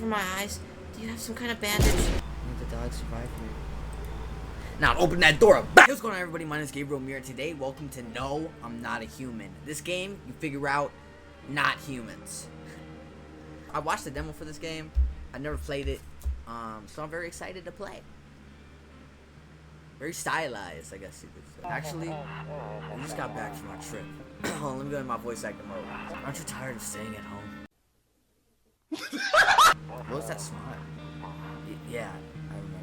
over my eyes. Do you have some kind of bandage? The dog survived me. Now open that door up. What's going on, everybody? My name is Gabriel Mir. Today, welcome to No, I'm Not a Human. This game, you figure out, not humans. I watched the demo for this game. I never played it, so I'm very excited to play. Very stylized, I guess you could say. Actually, I just got back from our trip. Hold on, let me go in my voice acting mode. Aren't you tired of staying at home? What was that smile? Yeah, I remember.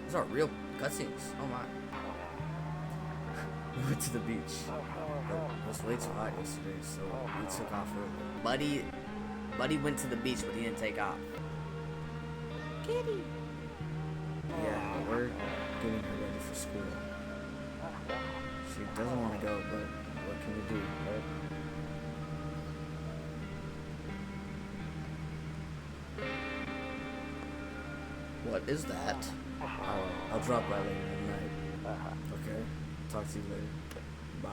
Those are real cutscenes. Oh my. We went to the beach. It was way too hot yesterday, so we took off early. Buddy went to the beach, but he didn't take off. Kitty. Yeah, we're getting her ready for school. She doesn't want to go, but what can we do, right? What is that? I'll drop by later tonight. Okay? Talk to you later. Bye.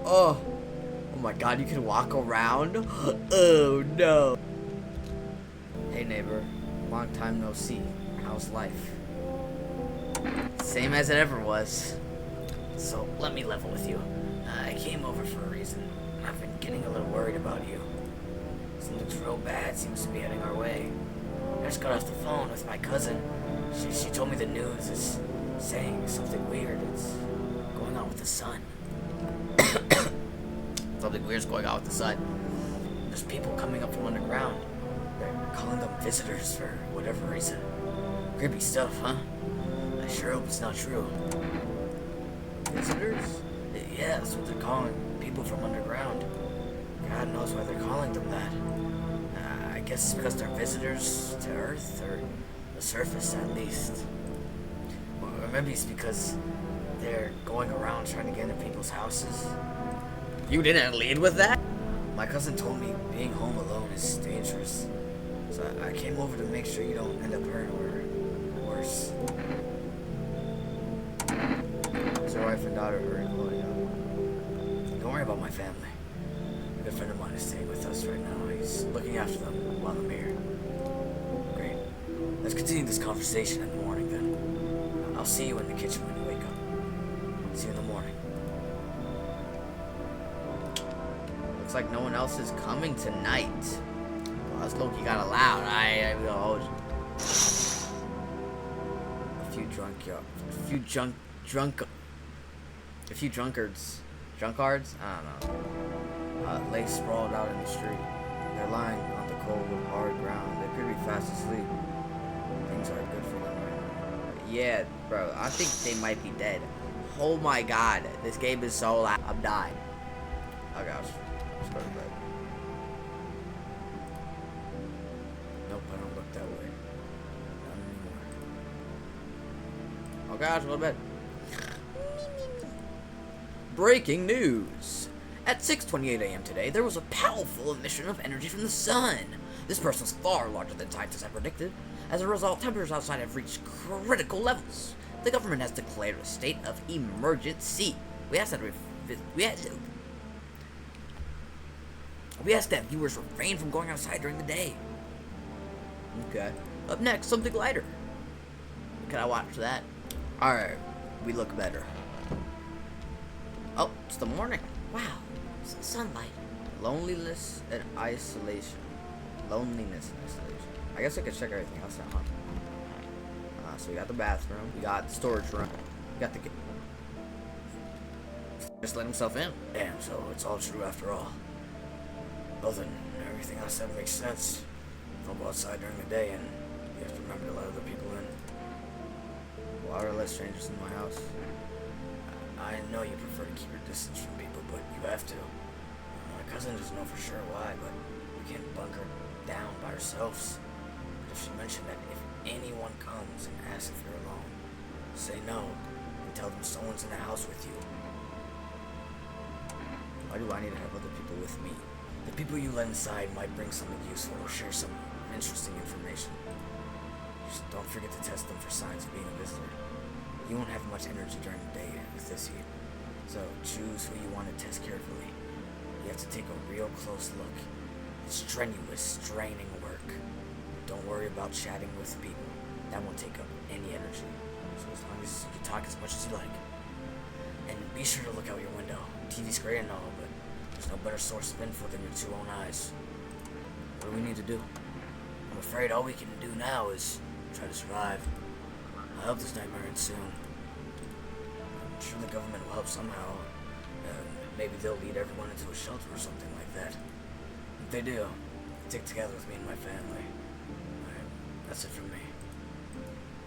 Oh my god, you can walk around? Oh no. Hey neighbor, long time no see. How's life? Same as it ever was. So let me level with you. I came over for a reason. I've been getting a little worried about you. Something's real bad seems to be heading our way. I just got off the phone with my cousin. She told me the news is saying something weird. It's going on with the sun. Something weird's going on with the sun. There's people coming up from underground. They're calling them visitors for whatever reason. Creepy stuff, huh? I sure hope it's not true. Visitors? Yeah, that's what they're calling people from underground. God knows why they're calling them that. I guess it's because they're visitors to Earth, or the surface at least. Or maybe it's because they're going around trying to get into people's houses. You didn't lead with that? My cousin told me being home alone is dangerous. So I came over to make sure you don't end up hurt or worse. Is your wife and daughter hurt? Don't worry about my family. A good friend of mine is staying with us right now. He's looking after them while I'm here. Great. Let's continue this conversation in the morning then. I'll see you in the kitchen when you wake up. See you in the morning. Looks like no one else is coming tonight. Well, that's low-key kinda loud. I will hold you. A few drunkards. Drunkards? I don't know. Lay sprawled out in the street. They're lying on the cold, hard ground. They appear to be fast asleep. Things aren't good for them right now. Yeah, bro. I think they might be dead. Oh my god. This game is so loud. I'm dying. Oh gosh. Let's go to bed. Nope, I don't look that way. Not anymore. Oh gosh, go to bed. Breaking news. At 6:28 a.m. today, there was a powerful emission of energy from the sun. This burst was far larger than scientists had predicted. As a result, temperatures outside have reached critical levels. The government has declared a state of emergency. We ask that viewers refrain from going outside during the day. Okay. Up next, something lighter. Can I watch that? Alright, we look better. Oh, it's the morning. Wow, it's the sunlight. Loneliness and isolation. I guess I could check everything else out, huh? So we got the bathroom. We got the storage room. We got the... Just let himself in. Damn, so it's all true after all. Well then, everything I said makes sense. Don't go outside during the day, and you have to remember to let other people in. Why are less strangers in my house? I know you prefer to keep your distance from people, but you have to. My cousin doesn't know for sure why, but we can't bunker down by ourselves. But if she mentioned that if anyone comes and asks if you're alone, say no and tell them someone's in the house with you. Why do I need to have other people with me? The people you let inside might bring something useful or share some interesting information. Just don't forget to test them for signs of being a visitor. You won't have much energy during the day with this heat. So choose who you want to test carefully. You have to take a real close look. It's strenuous, draining work. Don't worry about chatting with people. That won't take up any energy. So as long as you can talk as much as you like. And be sure to look out your window. TV's great and all, but there's no better source of info than your two own eyes. What do we need to do? I'm afraid all we can do now is try to survive. I hope this nightmare ends soon. I'm sure the government will help somehow. Maybe they'll lead everyone into a shelter or something like that. If they do, stick together with me and my family. Alright, that's it from me.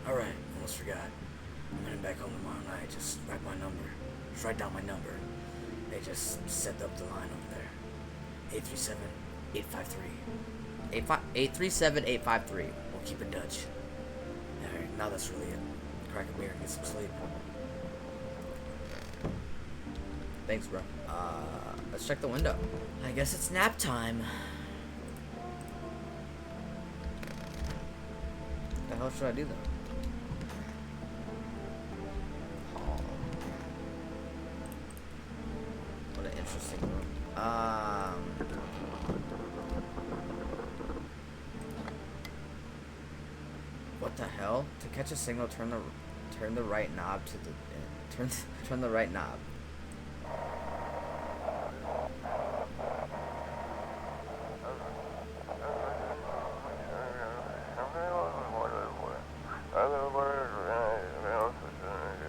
Alright, almost forgot. I'm heading back home tomorrow night. Just write my number. Just write down my number. They just set up the line over there. 837-853. 837-853. We'll keep in touch. Alright, now that's really it. Crack a beer and get some sleep. Thanks, bro. Let's check the window. I guess it's nap time. What the hell should I do then? Oh. What an interesting room. What the hell? To catch a signal, turn the right knob to the turn the right knob.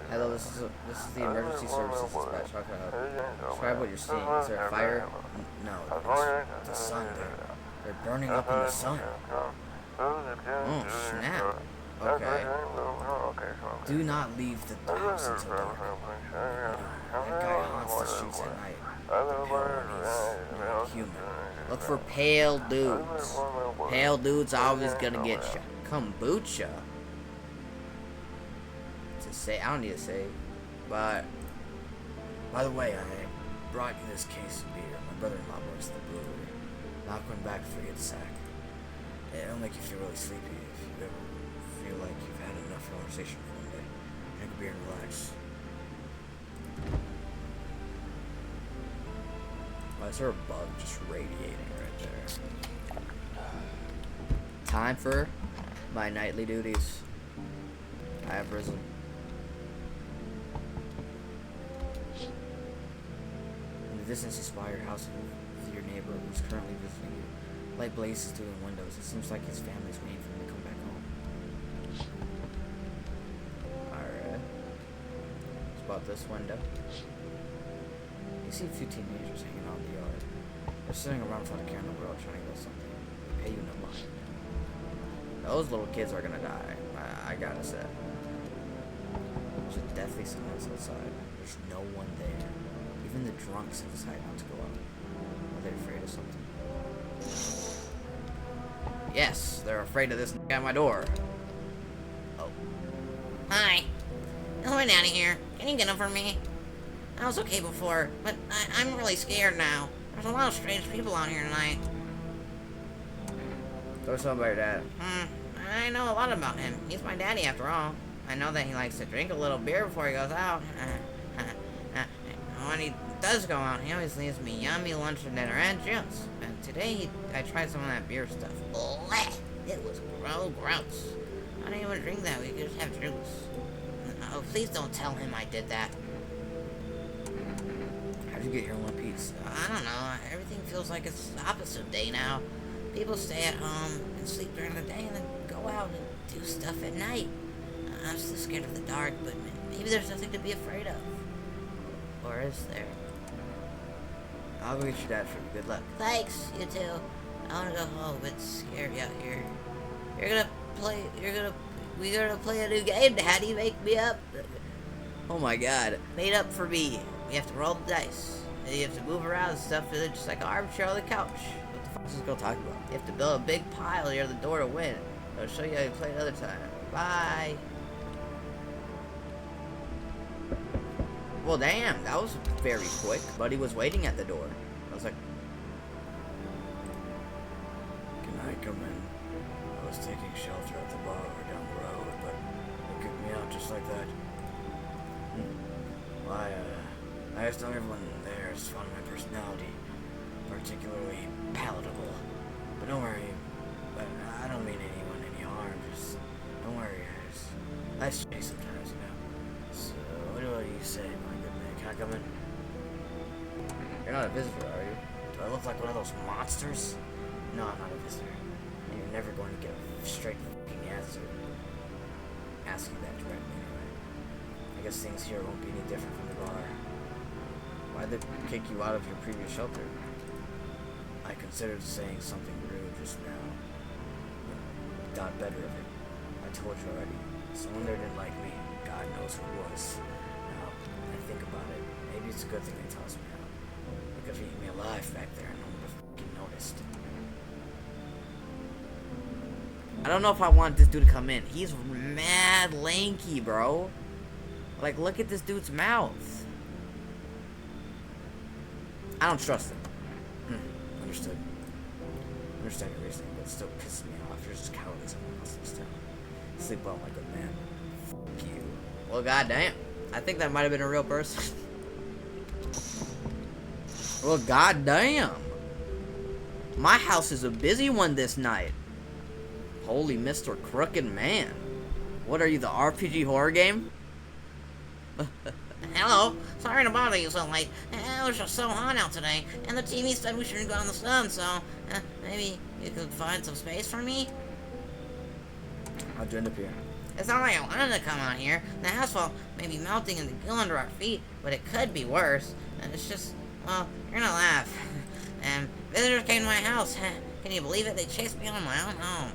Hello, this is the emergency services dispatch. How can I help? Describe what you're seeing. Is there a fire? No, it's the sun. They're burning up in the sun. Oh, snap. Okay. Do not leave the house until dark. That guy haunts the streets at night. He's not human. Look for pale dudes. Pale dudes always gonna get you. Kombucha. To say, I don't need to say, but by the way, I brought you this case of beer. My brother-in-law works at the brewery. Knock one back before you get the sack. It'll make you feel really sleepy if you ever feel like you've had enough conversation for one day. Drink a beer and relax. Why is there a bug just radiating right there? Time for my nightly duties. I have risen. In the distance, you spy your house with your neighbor who's currently visiting you. Light blazes through the windows. It seems like his family's waiting for him to come back home. Alright. It's about this window. You see a few teenagers hanging out in the yard. They're sitting around in front of the camera grill trying to get something. They pay you no mind. Those little kids are gonna die. I gotta say. There's a deathly silence outside. There's no one there. Even the drunks have decided not to go out. Are they afraid of something? Yes, they're afraid of this at my door. Oh. Hi. Coming out of here. Can you get him for me? I was okay before, but I'm really scared now. There's a lot of strange people out here tonight. Tell something about your dad. I know a lot about him. He's my daddy after all. I know that he likes to drink a little beer before he goes out. When he does go out, he always leaves me yummy lunch and dinner and juice. And today I tried some of that beer stuff. Blech! It was gross. I didn't even drink that. We could just have juice. Oh, please don't tell him I did that. How'd you get here in one piece? I don't know. Everything feels like it's the opposite day now. People stay at home and sleep during the day and then go out and do stuff at night. I'm still scared of the dark, but maybe there's nothing to be afraid of. Or is there? I'll go get your dad for you. Good luck. Thanks, you too. I wanna go home. It's scary out here. We're gonna play a new game, Daddy. Make me up. Oh my god. Made up for me. We have to roll the dice. And you have to move around and stuff, and just like an armchair on the couch. What the fuck is this girl talking about? You have to build a big pile near the door to win. I'll show you how to play another time. Bye. Well, damn, that was very quick. Buddy was waiting at the door. I was like, can I come in? I was taking shelter at the bar down the road, but they kicked me out just like that. Well, I just know everyone there has found my personality particularly palatable. But don't worry, but I don't mean anyone any harm, just don't worry, guys. Life's shitty sometimes, you know. So, what do you say, my good man? Can I come in? You're not a visitor, are you? Do I look like one of those monsters? No, I'm not a visitor. And you're never going to get a straight fucking answer. Ask you that directly anyway. I guess things here won't be any different from the bar. Why'd they kick you out of your previous shelter? I considered saying something rude just now. Got better of it. I told you already. Someone there didn't like me. God knows who was. Now, I think about it. Maybe it's a good thing they tossed me out. They could have eaten me alive back there and no one would have fucking noticed. I don't know if I want this dude to come in. He's mad lanky, bro. Like, look at this dude's mouth. I don't trust him. Understood. Understand your reasoning, but it still pisses me off. You're just cowardly someone else in this town. Sleep well, my good man. Fuck you. Well, goddamn. I think that might have been a real person. Well, goddamn. My house is a busy one this night. Holy Mr. Crooked Man. What are you, the RPG horror game? Hello, sorry to bother you so late. It was just so hot out today, and the TV said we shouldn't go in the sun, so maybe you could find some space for me? How'd you end up here? It's not like I wanted to come out here. The asphalt may be melting in the gill under our feet, but it could be worse. It's just, well, you're gonna laugh. And visitors came to my house. Can you believe it? They chased me out of my own home.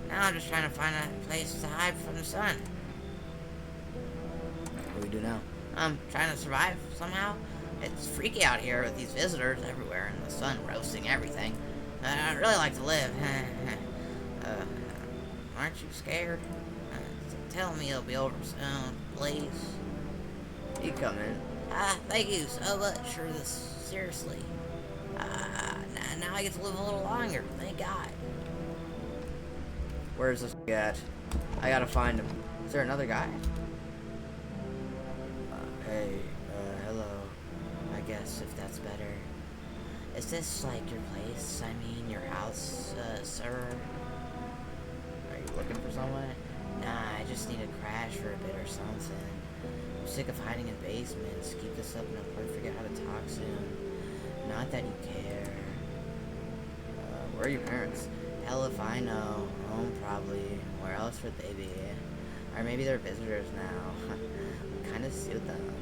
Now I'm just trying to find a place to hide from the sun. What do we do now? I'm trying to survive somehow. It's freaky out here with these visitors everywhere and the sun roasting everything. I'd really like to live. Aren't you scared? Tell me it'll be over soon, please. You come in. Thank you so much for this. Seriously. Now I get to live a little longer. Thank God. Where's this at? I gotta find him. Is there another guy? Hey, hello. I guess if that's better. Is this like your place? I mean, your house, sir? Are you looking for someone? Nah, I just need to crash for a bit or something. I'm sick of hiding in basements. Keep this up and I'll probably forget how to talk soon. Not that you care. Where are your parents? Hell if I know. Home probably. Where else would they be? Or maybe they're visitors now. Kind of suit them.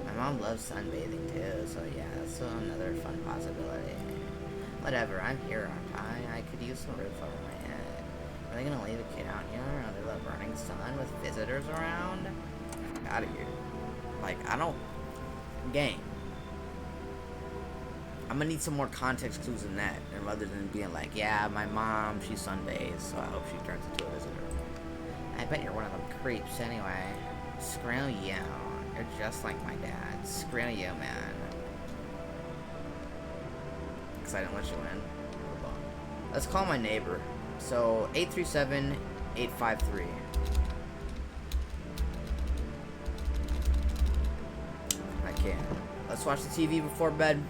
My mom loves sunbathing too, so yeah, that's another fun possibility. Whatever, I'm here, aren't I? I could use some roof over my head. Are they gonna leave a kid out here under the burning sun with visitors around? Out of here. Like, I don't... Game. I'm gonna need some more context clues than that, and rather than being like, yeah, my mom, she sunbathes, so I hope she turns into a visitor. I bet you're one of them creeps anyway. Screw you. You're just like my dad. Screw you, man. Because I didn't let you in. Hold on. Let's call my neighbor. So, 837-853. I can. Let's watch the TV before bed.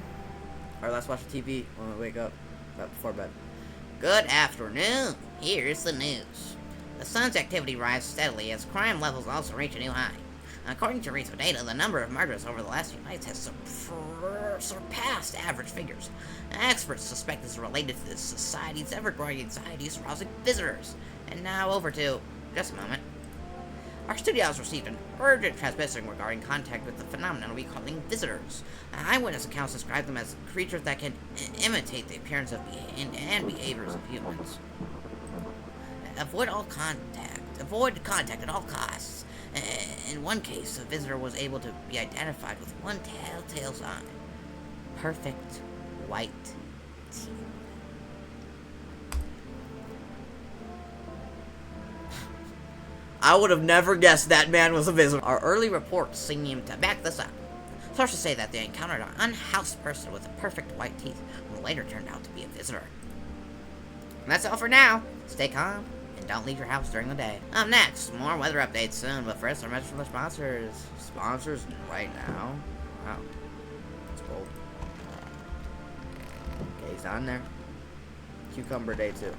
Or let's watch the TV when we wake up. Before bed. Good afternoon. Here's the news. The sun's activity rises steadily as crime levels also reach a new high. According to recent data, the number of murders over the last few nights has surpassed average figures. Experts suspect this is related to the society's ever-growing anxiety surrounding visitors. And now over to... just a moment. Our studio has received an urgent transmission regarding contact with the phenomenon we calling visitors. Eyewitness accounts describe them as creatures that can imitate the appearance of and behaviors of humans. Avoid contact at all costs. In one case, a visitor was able to be identified with one telltale sign. Perfect white teeth. I would have never guessed that man was a visitor. Our early reports seem to back this up. Sources say that they encountered an unhoused person with perfect white teeth, who later turned out to be a visitor. And that's all for now. Stay calm And don't leave your house during the day. Up next, more weather updates soon, but first, our message from the sponsors. Sponsors right now. Wow. That's bold. Okay, he's down there. Cucumber day 2. Okay,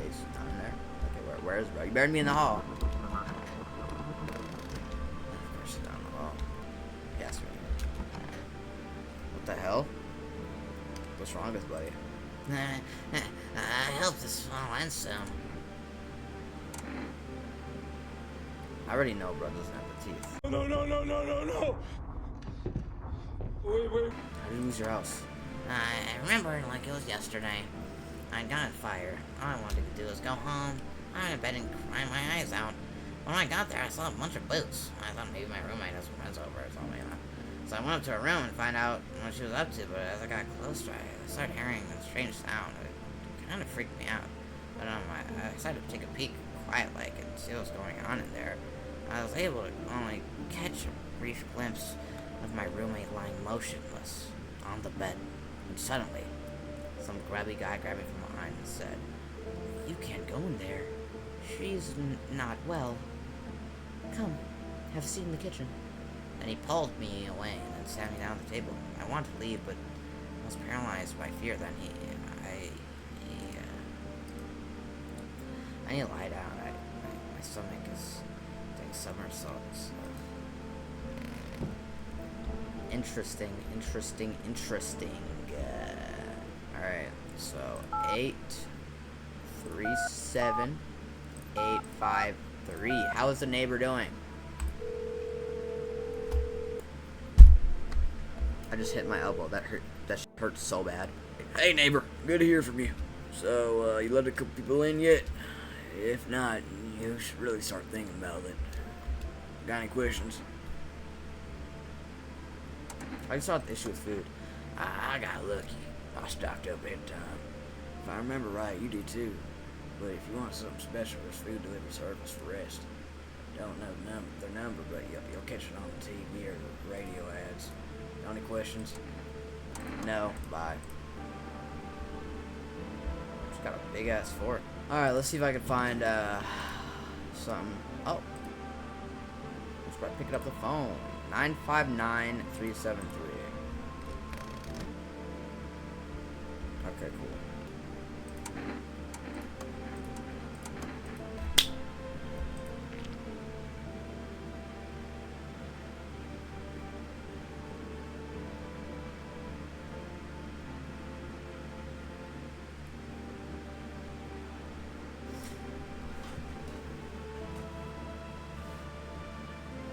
he's down there. Okay, where's bro? You better be in the hall. Of course he's down the hall. Yes, man. What the hell? What's wrong with buddy? I hope this will end soon. I already know bro doesn't have the teeth. No. Wait. How did you lose your house? I remember it like it was yesterday. I got on fire. All I wanted to do was go home, lie in bed and cry my eyes out. When I got there, I saw a bunch of boots. I thought maybe my roommate had some friends over or something. So I went up to her room and find out what she was up to, but as I got closer, I started hearing a strange sound. It kind of freaked me out. But I decided to take a peek quiet-like and see what was going on in there. I was able to only catch a brief glimpse of my roommate lying motionless on the bed. And suddenly, some grabby guy grabbed me from behind and said, "You can't go in there. She's not well. Come, have a seat in the kitchen." Then he pulled me away and then sat me down at the table. I wanted to leave, but I was paralyzed by fear. Then I need to lie down. My stomach is doing somersaults. Interesting. Alright, so 8, 3, 7, 8, 5, 3. How is the neighbor doing? I just hit my elbow. That hurt. That hurt so bad. Hey neighbor, good to hear from you. So, you let a couple people in yet? If not, you should really start thinking about it. Got any questions? I just saw the issue with food. I got lucky. I stocked up in time. If I remember right, you do too. But if you want something special, there's food delivery service for rest. Don't know their number, but you'll catch it on the TV or radio ads. Got any questions? No. Bye. Just got a big ass fort. Alright, let's see if I can find something. Oh. Let's try picking up the phone. 959-373. Okay, cool.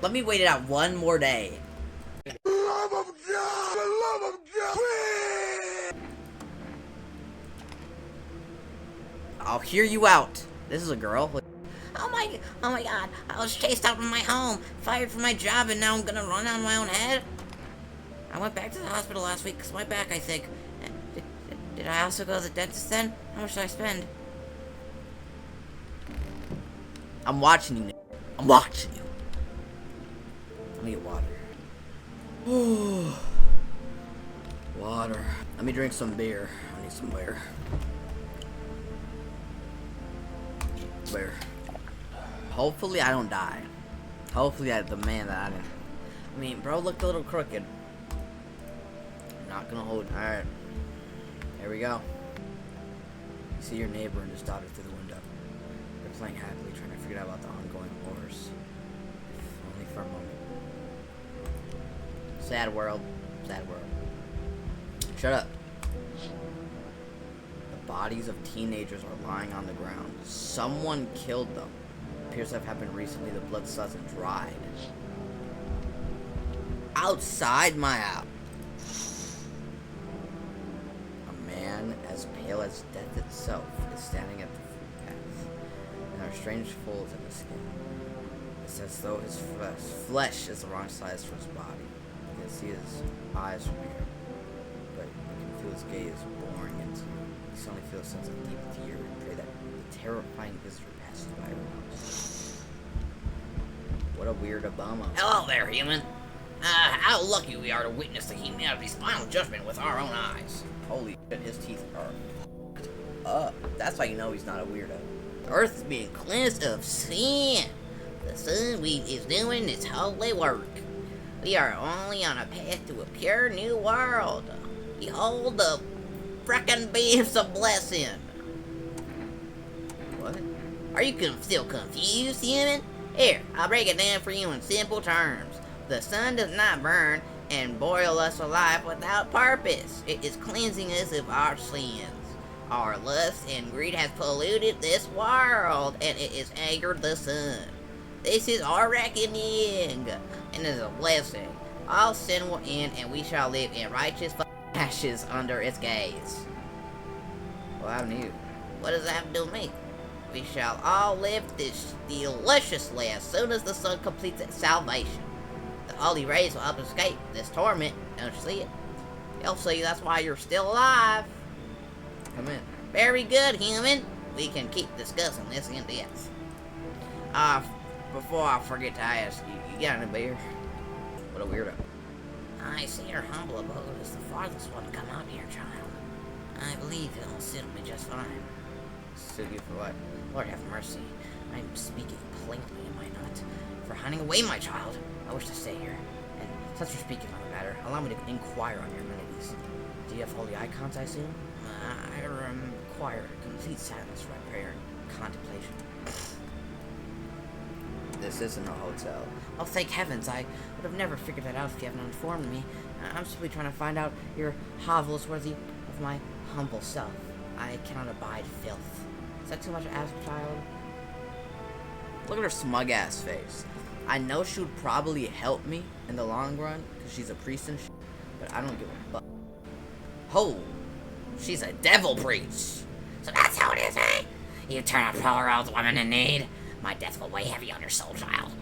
Let me wait it out one more day. Love of God! The love of God! I'll hear you out. This is a girl. Oh my god, I was chased out from my home, fired from my job, and now I'm gonna run on my own head? I went back to the hospital last week because my back, I think. Did I also go to the dentist then? How much did I spend? I'm watching you. I'm watching you. Let me get water. Water. Let me drink some beer. I need some beer. Beer. Hopefully I don't die. Hopefully the man that I didn't. I mean, bro looked a little crooked. Not gonna hold. Alright. Here we go. You see your neighbor and his daughter through the window. They're playing happily, trying to figure out about the ongoing horrors. If only for a moment. Sad world. Sad world. Shut up. The bodies of teenagers are lying on the ground. Someone killed them. Appears to have happened recently. The blood hasn't dried. Outside my house. A man as pale as death itself is standing at the footpath. And there are strange folds in his skin. It's as though his flesh is the wrong size for his body. You can see his eyes from here, but you can feel his gaze boring into you. You suddenly feel a sense of deep fear and pray that the terrifying visitor passes by your house. What a weird Obama. Hello there, human. How lucky we are to witness the humanity's final judgment with our own eyes. Holy shit, his teeth are up. That's how you know he's not a weirdo. Earth is being cleansed of sin. The sun is doing its holy work. We are only on a path to a pure new world. Behold the frickin' beams of blessing. What? Are you still confused, human? Here, I'll break it down for you in simple terms. The sun does not burn and boil us alive without purpose. It is cleansing us of our sins. Our lust and greed has polluted this world, and it has angered the sun. This is our reckoning, and it is a blessing. All sin will end, and we shall live in righteous ashes under its gaze. What happened to you? What does that have to do with me? We shall all live this deliciously as soon as the sun completes its salvation. The holy rays will help escape this torment. Don't you see it? You'll see, that's why you're still alive. Come in. Very good, human. We can keep discussing this in depth. Before I forget to ask, you got any beer? What a weirdo. I see your humble abode is the farthest one to come out here, child. I believe it'll suit me just fine. Suit you for what? Lord have mercy. I'm speaking plainly, am I not? For hiding away, my child. I wish to stay here. And since we're speaking on the matter, allow me to inquire on your amenities. Do you have holy icons, I assume? I require complete silence for my prayer and contemplation. This isn't a hotel. Oh, thank heavens, I would have never figured that out if you hadn't informed me. I'm simply trying to find out your hovel is worthy of my humble self. I cannot abide filth. Is that too much to ask, child? Look at her smug ass face. I know she would probably help me in the long run, because she's a priest and shit, but I don't give a fuck. Oh, she's a devil priest. So that's how it is, eh? You turn a poor old woman in need. My death will weigh heavy on your soul, child.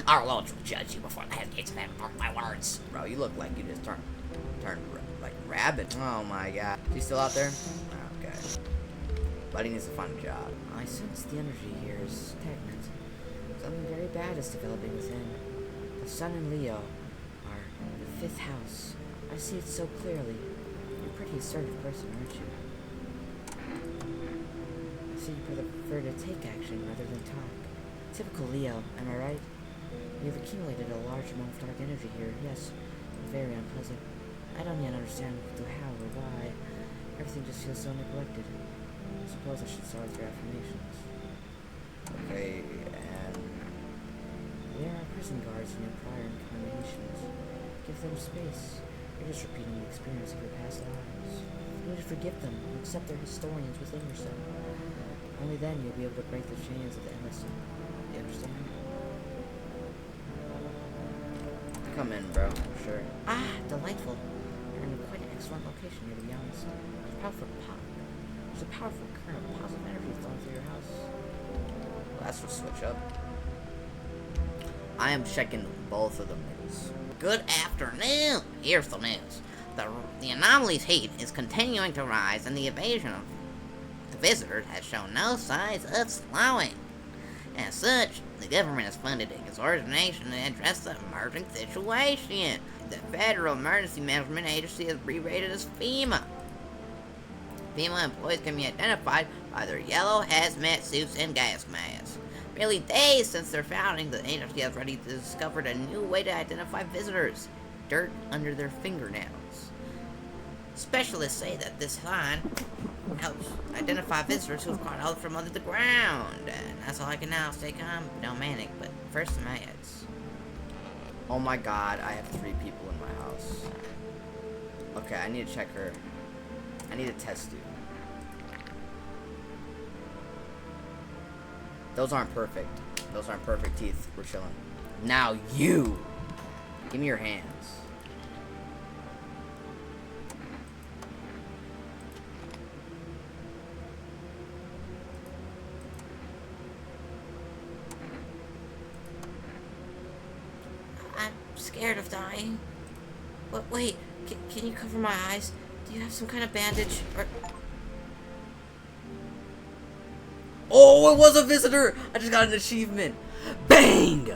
Our Lord will judge you before the head gates of heaven mark my words. Bro, you look like you just turned like rabbit. Oh my god. She's still out there? Okay. Buddy needs to find a job. I sense the energy here is stagnant. Something very bad is developing within. The sun and Leo are the fifth house. I see it so clearly. You're a pretty assertive person, aren't you? I see you prefer to take action rather than talk. Typical Leo, am I right? You've accumulated a large amount of dark energy here, yes, very unpleasant. I don't yet understand the how or why. Everything just feels so neglected. I suppose I should start with your affirmations. Okay, and There are prison guards in your prior incarnations. Give them space. You're just repeating the experience of your past lives. You need to forgive them and accept their historians within yourself. Only then you'll be able to break the chains of the endless. You understand? come in, bro. Sure. Ah, delightful. You're in quite an excellent location here, to be honest. There's a powerful current of positive energy flowing through your house. Well, that's a switch up. I am checking both of the news. Good afternoon. Here's the news. The anomaly's heat is continuing to rise, and the invasion of the visitors has shown no signs of slowing. As such, the government has funded a coordination to address the emerging situation. The Federal Emergency Management Agency is abbreviated as FEMA. FEMA employees can be identified by their yellow hazmat suits and gas masks. Merely days since their founding, the agency has already discovered a new way to identify visitors: dirt under their fingernails. Specialists say that this sign helps identify visitors who have crawled out from under the ground. And that's all I can now. Stay calm, don't panic, but first the meds. Oh my god, I have 3 people in my house. Okay, I need to check her. I need to test you. Those aren't perfect. Those aren't perfect teeth. We're chilling. Now you! Give me your hands. I'm scared of dying. But wait, can you cover my eyes? Do you have some kind of bandage? Or... Oh, it was a visitor! I just got an achievement. Bang!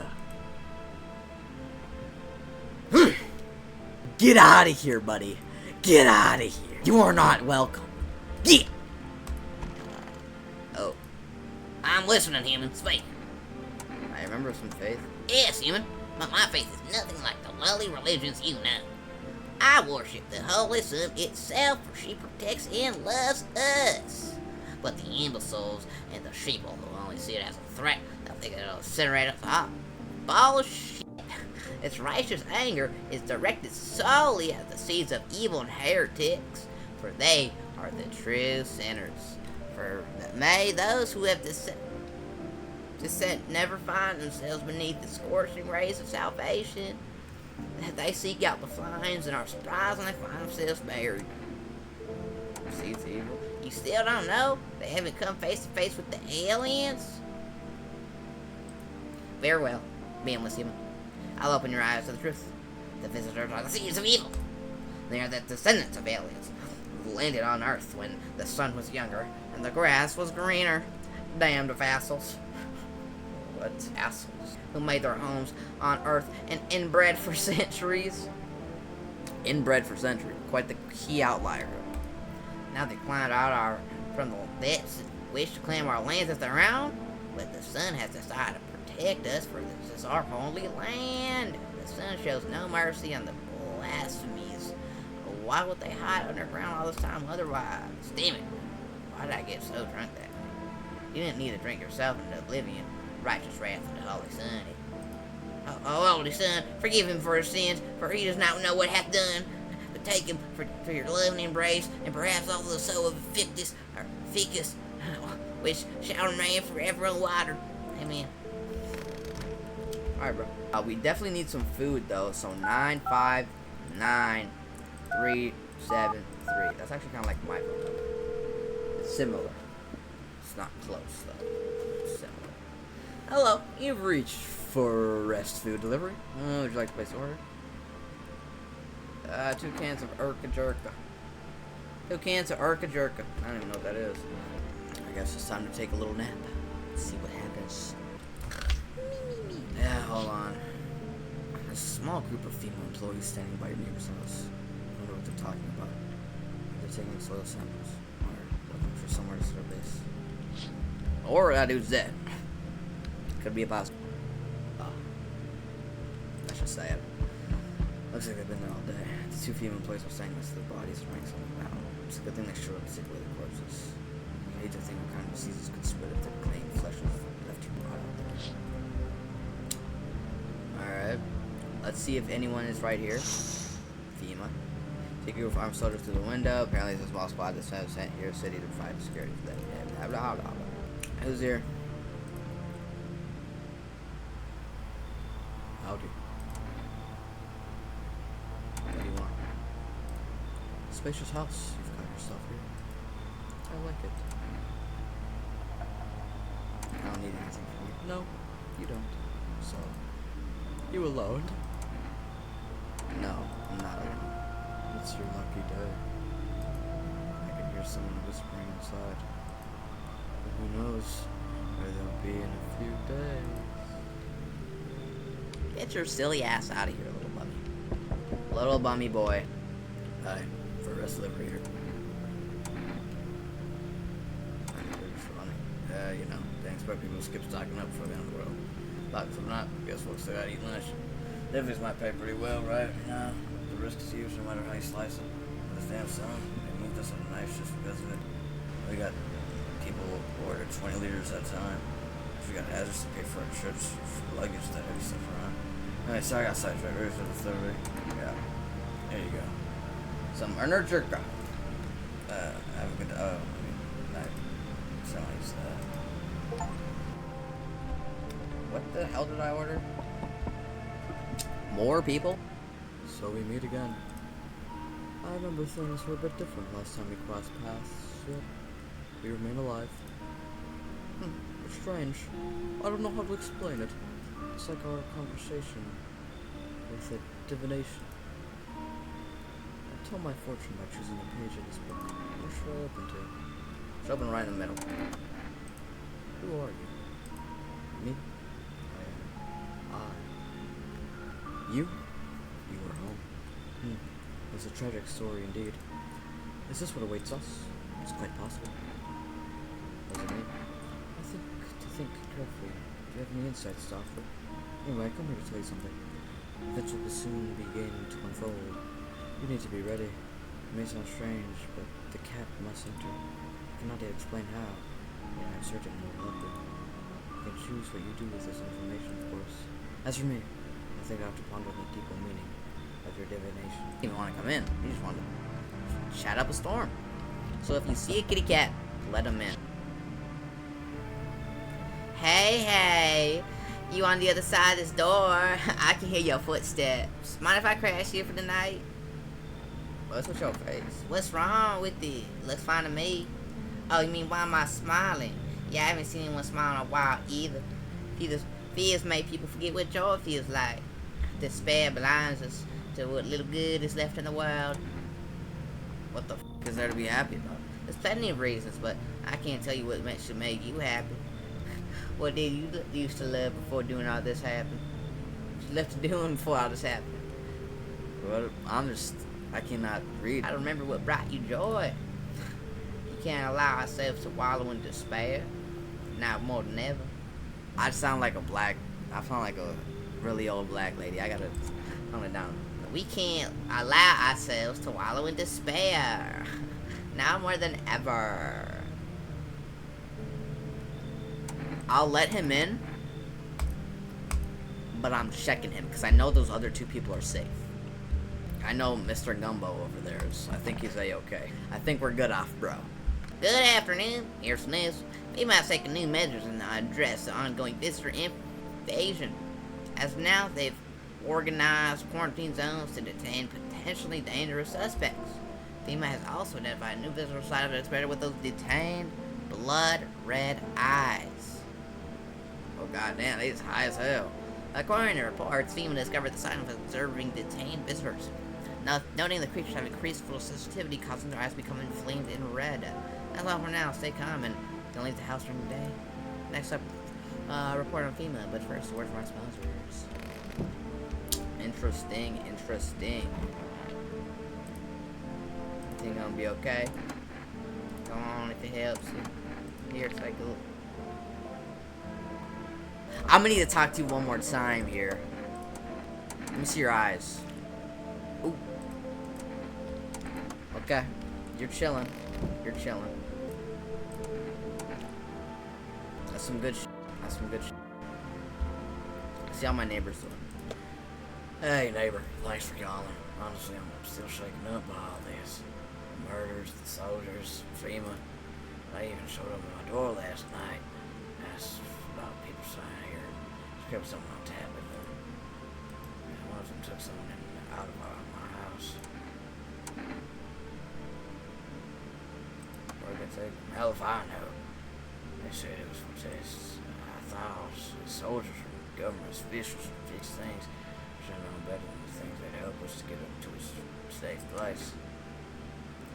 Get out of here, buddy. Get out of here. You are not welcome. Get. Oh. I'm listening, human. Speak. I remember some faith. Yes, human. But my faith is nothing like the lowly religions you know. I worship the Holy Sun itself, for she protects and loves us. But the imbeciles and the sheeple who only see it as a threat, they'll think it'll incinerate us all. Bullshit. Its righteous anger is directed solely at the seeds of evil and heretics, for they are the true sinners. For may those who have dissent never find themselves beneath the scorching rays of salvation. That they seek out the flames and are surprised when they find themselves buried. Seeds of evil. You still don't know? They haven't come face to face with the aliens? Very well, beingless human. I'll open your eyes to the truth. The visitors are the seeds of evil. They are the descendants of aliens who landed on Earth when the sun was younger and the grass was greener. Damned vassals. What assholes? Who made their homes on Earth and inbred for centuries. Inbred for centuries. Quite the key outlier. Now they climbed out from the depths and wish to claim our lands as their own, but the sun has decided to protect us, for this is our holy land. The sun shows no mercy on the blasphemies. Why would they hide underground all this time otherwise? Damn it. Why did I get so drunk that night? You didn't need to drink yourself into oblivion. Righteous wrath of the Holy Son. Oh, Holy Son, forgive him for his sins, for he does not know what hath done. But take him for your loving embrace, and perhaps also the soul of ficus, which shall remain forever unwatered. Amen. Alright, bro. We definitely need some food, though. So 9, 5, 9, 3, 7, 3. That's actually kind of like my phone number. It's similar. It's not close, though. It's similar. Hello. You've reached Forest Food Delivery. Would you like to place an order? 2 cans of Urka Jerka. 2 cans of Urka Jerka. I don't even know what that is. I guess it's time to take a little nap. Let's see what happens. Yeah, hold on. There's a small group of female employees standing by your neighbor's house. I wonder what they're talking about. They're taking soil samples. Or looking for somewhere to start base. Or that dude's dead. Could be a possible. Oh. That's just sad. Looks like they've been there all day. The 2 female employees are saying this to the bodies and ranks on the ground. It's a good thing they showed up to take away the corpses. I hate to think what kind of diseases could spread if their clean flesh was left too broad out there. Alright. Let's see if anyone is right here. FEMA. Take your armed soldiers through the window. Apparently there's a small squad that's sent here to city to provide security for them. Blah, blah, blah, blah. Who's here? Howdy. What do you want? Spacious house you've got yourself here. I like it. I don't need anything from you. No, you don't. So, you alone? No, I'm not alone. It's your lucky day. I can hear someone whispering inside. But who knows where they'll be in a few days. Get your silly ass out of here, little bummy. Little bummy boy. Hi, Forest Delivery here. You know, they expect people to skip stocking up before the end of the world. But if not, guess we'll still gotta eat lunch. Liveries might pay pretty well, right? You know, the risk is huge no matter how you slice it. But this damn son, they moved us on a knife just because of it. We got people who order 20 liters at a time. We got hazards to pay for our trips, for luggage, that heavy stuff around. Alright, sorry I got sidetracked. Ready for the delivery? Yeah. There you go. Some Erner Jerka. Have a good night. So nice. What the hell did I order? More people? So we meet again. I remember things were a bit different last time we crossed paths, yet we remain alive. It's strange. I don't know how to explain it. It's like our conversation with a divination. I tell my fortune by choosing a page in this book. What should I open to? Should open right in the middle. Who are you? Me? You? You are home. It's a tragic story indeed. Is this what awaits us? It's quite possible. Was it me? I think to Think carefully. Do you have any insights to offer? Anyway, I come here to tell you something. Events will soon begin to unfold. You need to be ready. It may sound strange, but the cat must enter. I cannot yet explain how, yet I am certain you will help it. You can choose what you do with this information, of course. As for me, I think I have to ponder the deeper meaning of your divination. You don't even want to come in. You just want to chat up a storm. So if you see a kitty cat, let him in. Hey, you on the other side of this door? I can hear your footsteps. Mind if I crash here for the night? What's with your face? What's wrong with it? Looks fine to me. Oh, you mean why am I smiling? Yeah, I haven't seen anyone smile in a while either. Fears make people forget what joy feels like. Despair blinds us to what little good is left in the world. What the f is there to be happy about? There's plenty of reasons, but I can't tell you what should make you happy. What did you used to love before doing all this happened? What you left to doing before all this happened? Well, I cannot read. I don't remember what brought you joy. You can't allow ourselves to wallow in despair. Now more than ever. I sound like a really old black lady. I gotta tone it down. We can't allow ourselves to wallow in despair. Now more than ever. I'll let him in, but I'm checking him because I know those other two people are safe. I know Mr. Gumbo over there. I think he's A-okay. I think we're good off, bro. Good afternoon. Here's some news. We might take new measures in address the ongoing visitor invasion. As of now, they've organized quarantine zones to detain potentially dangerous suspects. FEMA has also identified a new visitor site that's better with those detained blood red eyes. Oh goddamn, he's high as hell. According to reports, FEMA discovered the sign of observing detained visitors. Noting the creatures have increased sensitivity, causing their eyes to become inflamed and red. That's all for now. Stay calm and don't leave the house during the day. Next up, report on FEMA, but first, a word from our sponsors. Interesting. Think gonna be okay? Come on, if it helps. Here, take a look. I'm gonna need to talk to you one more time here. Let me see your eyes. Ooh. Okay. You're chilling. That's some good shit. See how my neighbor's doing. Hey neighbor, thanks for calling. Honestly, I'm still shaken up by all this. The murders, the soldiers, FEMA. They even showed up at my door last night. Asked about people staying here. Just kept something on tap with them. And one of them took someone out of my house. Where'd they take them? Hell if I know. They said it was for tests. I thought the soldiers were government officials to fix things. Should have known better than the things that help us to get up to a safe place.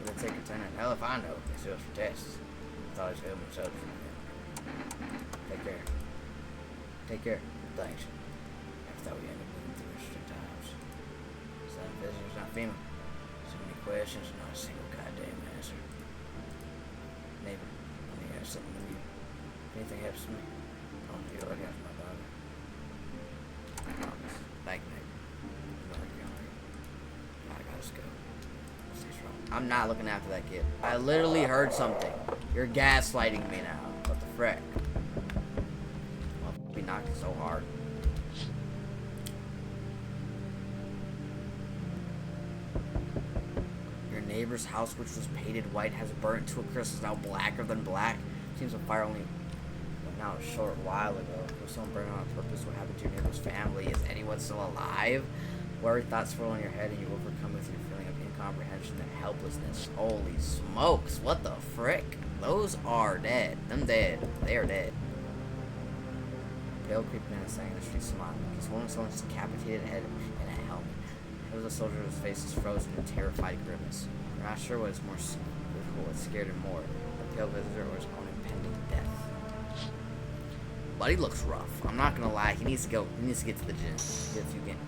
They take a turn. Hell if I know. They said it was for tests. I thought it was government soldiers. Take care. Thanks. I thought we ended up living through interesting times. Some visitors, not FEMA. So many questions, not a single goddamn answer. Neighbor, let me ask something of you. If anything happens to me, I want you to look after my daughter. I promise. Thank you, neighbor. I'm not going. I gotta go. Stay strong. I'm not looking after that kid. I literally heard something. You're gaslighting me now. What the frick? I'll be knocking so hard. Your neighbor's house, which was painted white, has burnt to a crisp, is now blacker than black. Seems a fire only went out a short while ago. Was someone burning on purpose? What happened to your neighbor's family? Is anyone still alive? Worry thoughts swirl in your head and you overcome with your feeling of incomprehension and helplessness. Holy smokes, what the frick? Those are dead. Them dead. They are dead. Pale creepy man is standing in the street smiling. He's holding someone's decapitated head in a helmet. There was a soldier whose face is frozen in a terrified grimace. We're not sure what is more what scared him more, the pale visitor or his own impending death. Buddy looks rough. I'm not gonna lie. He needs to go. He needs to get to the gym. Get a few games.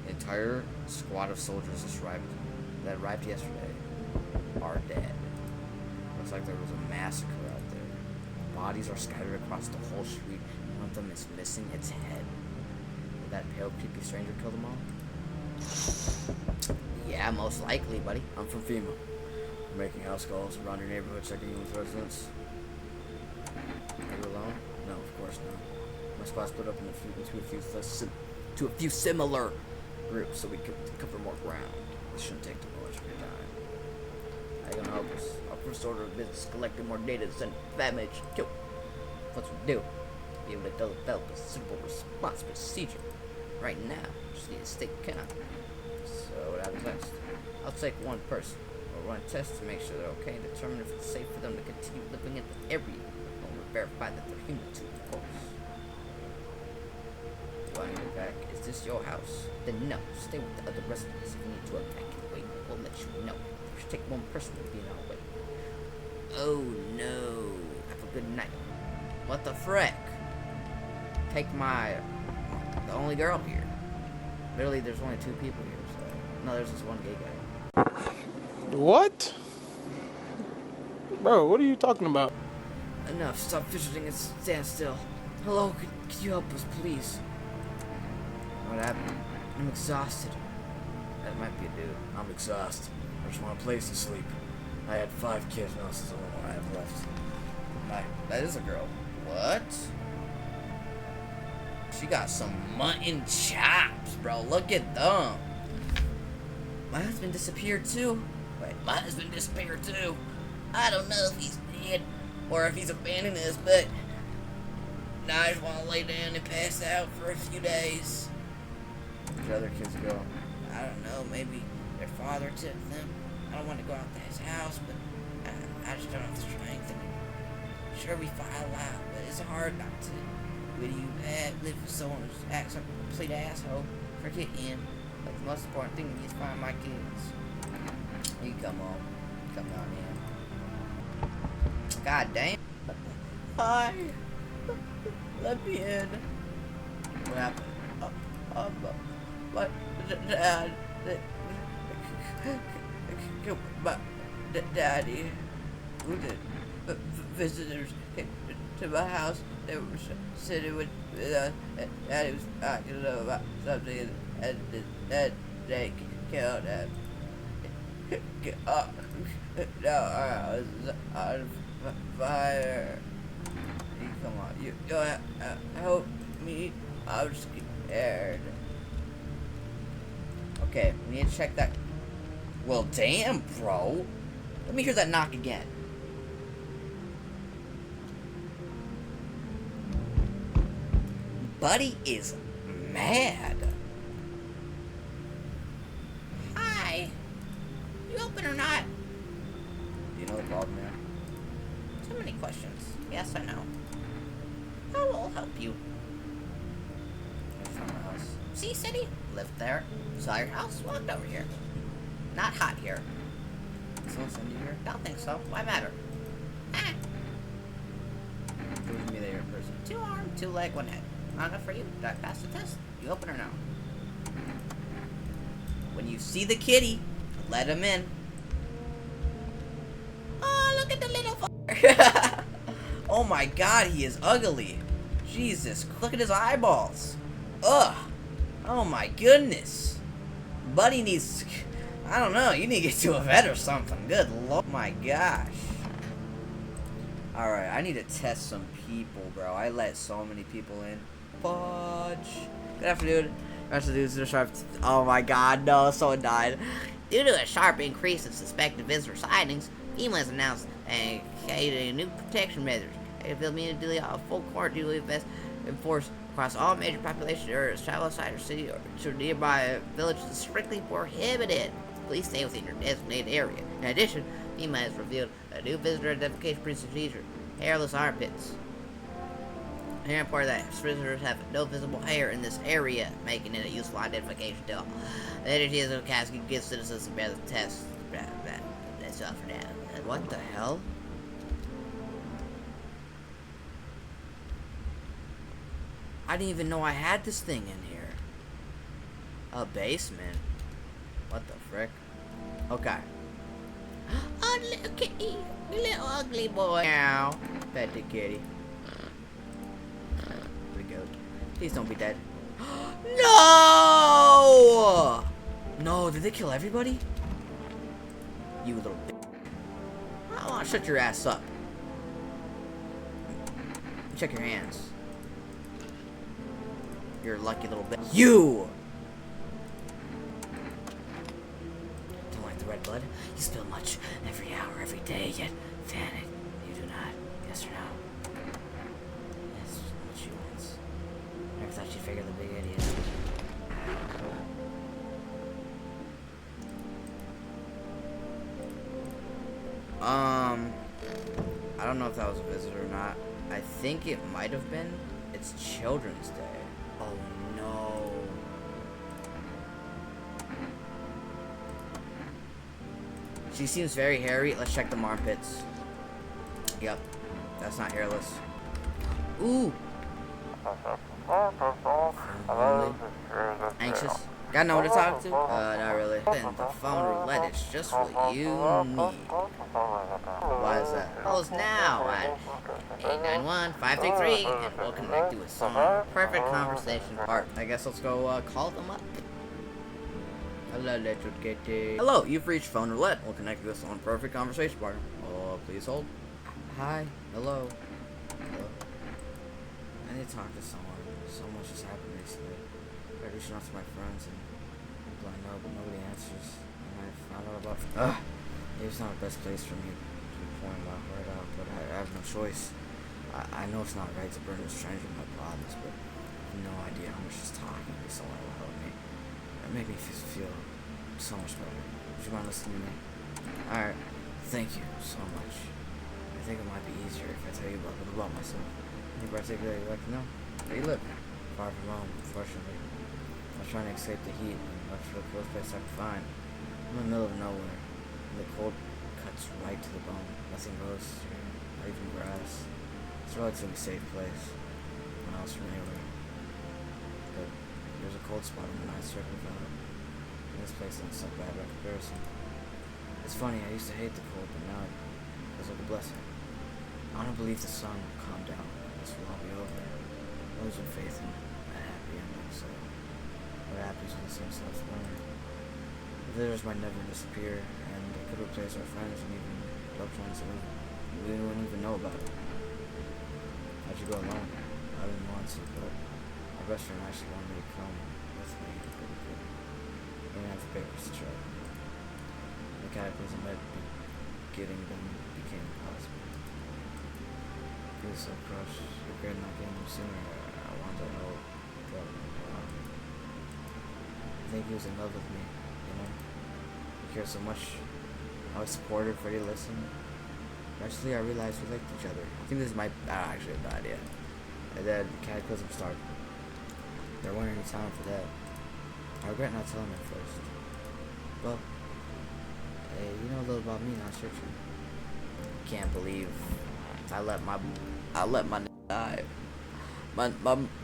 The entire squad of soldiers that arrived yesterday are dead. Looks like there was a massacre out there. bodies are scattered across the whole street, and one of them is missing its head. Did that pale, creepy stranger kill them all? Yeah, most likely, buddy. I'm from FEMA. We're making house calls around your neighborhood, checking in with residents. Are you alone? No, of course not. My squad split up into To a few similar groups so we could cover more ground. This shouldn't take too much of your time. How you gonna help us? Our first order of business is collecting more data to send damage. Kill. What's we do? Be able to develop a suitable response procedure. Right now, just need to stay count. So what happens next? I'll take one person. We'll run tests to make sure they're okay and determine if it's safe for them to continue living in the area. And we'll verify that they're human too, of course. Do I need it back? Is this your house? Then no. Stay with the other residents. If you need to evacuate, we'll let you know. We should take one person to be in our way. Oh no. Have a good night. What the frick? Take the only girl here. Literally, there's only 2 people here, so... No, there's this one gay guy. What? Bro, what are you talking about? Enough. Stop fidgeting and stand still. Hello, could you help us, please? What happened? I'm exhausted. That might be a dude. I'm exhausted. I just want a place to sleep. I had 5 kids, now this is the only one I have left. That is a girl. What? She got some mutton chops, bro. Look at them. My husband disappeared too. Wait, my husband disappeared too. I don't know if he's dead or if he's abandoned us, but now I just want to lay down and pass out for a few days. Where'd the other kids go? I don't know, maybe their father took them. I don't want to go out to his house, but I just don't have the strength. And sure, we fight a lot, but it's hard not to. When you live with someone who acts like a complete asshole, forget him. Like the most important thing is find my kids. You come on. Come down here. God damn. Hi. Let me in. What happened? My dad. My daddy. Who did? Visitors came to my house. They were sitting with us, and he was talking about something, and they killed him. No, I was on fire. Come on, you help me. I'm scared. Okay, we need to check that. Well, damn, bro. Let me hear that knock again. Buddy is mad. Hi. You open or not? Do you know the problem, man? Too many questions. Yes, I know. I will help you. I found my house. See, City? Lived there. Saw your house, walked over here. Not hot here. Did someone send you here? Don't think so. Why matter? Ah. Prove to me that you're a person. 2 arm, 2 leg, 1 head. Not enough for you? Did I pass the test? You open or no? When you see the kitty, let him in. Oh, look at the little fucker. Oh my god, he is ugly. Jesus, look at his eyeballs. Ugh. Oh my goodness. Buddy needs... I don't know, you need to get to a vet or something. Good lord. Oh my gosh. Alright, I need to test some people, bro. I let so many people in. Fudge. Good afternoon. Oh my god, no, someone died. Due to a sharp increase in suspected visitor sightings, FEMA has announced new protection measures. They feel immediately full quarantine leave enforced across all major population areas. Travel outside your city or to nearby villages is strictly prohibited. Please stay within your designated area. In addition, FEMA has revealed a new visitor identification procedure: hairless armpits. Here important that visitors have no visible hair in this area, making it a useful identification tool. The energy of the casket gives citizens a better test. That's all for now. What the hell? I didn't even know I had this thing in here. A basement. What the frick? Okay. Oh, Oh, little kitty. You little ugly boy. Meow. Pet the kitty. We go. Please don't be dead. No! No, did they kill everybody? You little bitch. I want to shut your ass up. Check your hands. You're a lucky little bitch. You! Don't like the red blood? You spill much every hour, every day, yet fan it. You do not. Yes or no? Yes, what she wants. Never thought she'd figure the big idiot. I don't know if that was a visitor or not. I think it might have been. It's Children's Day. Oh no. She seems very hairy. Let's check the armpits. Yep. That's not hairless. Ooh. Anxious? Gotta know what to talk to? Not really. Then the phone roulette is just what you need. Why is that? Calls now at 891-533 and we'll connect you with someone. Perfect conversation part. I guess let's go call them up. Hello, little kitty. Hello, you've reached phone roulette. We'll connect you with someone. Perfect conversation partner. Oh, please hold. Hi. Hello. Hello. I need to talk to someone. So much has happened recently. I reached out to my friends and people I know, but nobody answers. And I found out about. Maybe it's not the best place for me to be pouring my heart out, but I have no choice. I know it's not right to burden a stranger with my problems, but I have no idea how much just talking to someone will help me. It made me feel so much better. Would you mind listening to me? Alright, thank you so much. I think it might be easier if I tell you a little bit about myself. Any particular you'd like to know? Where you live? Far from home, unfortunately. I was trying to escape the heat and look for the closest place I could find. I'm in the middle of nowhere, and the cold cuts right to the bone. Nothing grows here, not even grass. It's a relatively safe place. Miles from anywhere. But there's a cold spot in the night circle valley. And this place isn't so bad by comparison. It's funny, I used to hate the cold, but now it feels like a blessing. I want to believe the sun will calm down. This will all be over. Losing faith in a happy ending, so what happens when the sun stops burning? The visitors might never disappear, and they could replace our friends and even loved ones that we wouldn't even know about. How'd you go alone? I didn't want to, but my best friend actually wanted me to come with me, but we couldn't. We didn't have the papers to travel. The cataclysm that getting them became impossible. He was so crushed, regretting not getting them sooner. I wanted to know, but I think he was in love with me, you know? He cared so much. I was supportive, ready to listen. Eventually, I realized we liked each other. I think this is actually a bad idea. And then the cataclysm started. There weren't any time for that. I regret not telling him first. Well, hey, you know a little about me now, searching. Can't believe I let my die.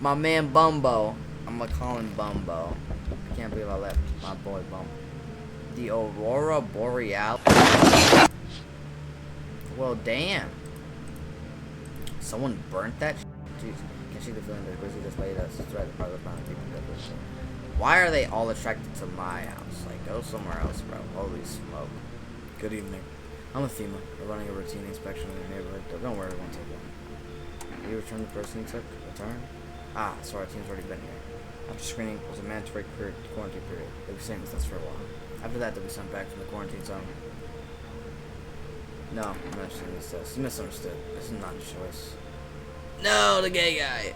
My man Bumbo. I'm gonna call him Bumbo. I can't believe I let my boy Bumbo. The Aurora Borealis. Well, damn. Someone burnt that. Jeez, can't see the feeling that grizzly just laid us. It's right part of the planet. Why are they all attracted to my house? Like, go somewhere else, bro. Holy smoke. Good evening. I'm with FEMA. We're running a routine inspection of the neighborhood. Don't worry, it won't take long. You returned the person you took? Return? Ah, so our team's already been here. After screening, it was a mandatory quarantine period. They'll be staying with us for a while. After that, they'll be sent back from the quarantine zone. No, I'm not saying this test. You misunderstood. This is not a choice. No, the gay guy!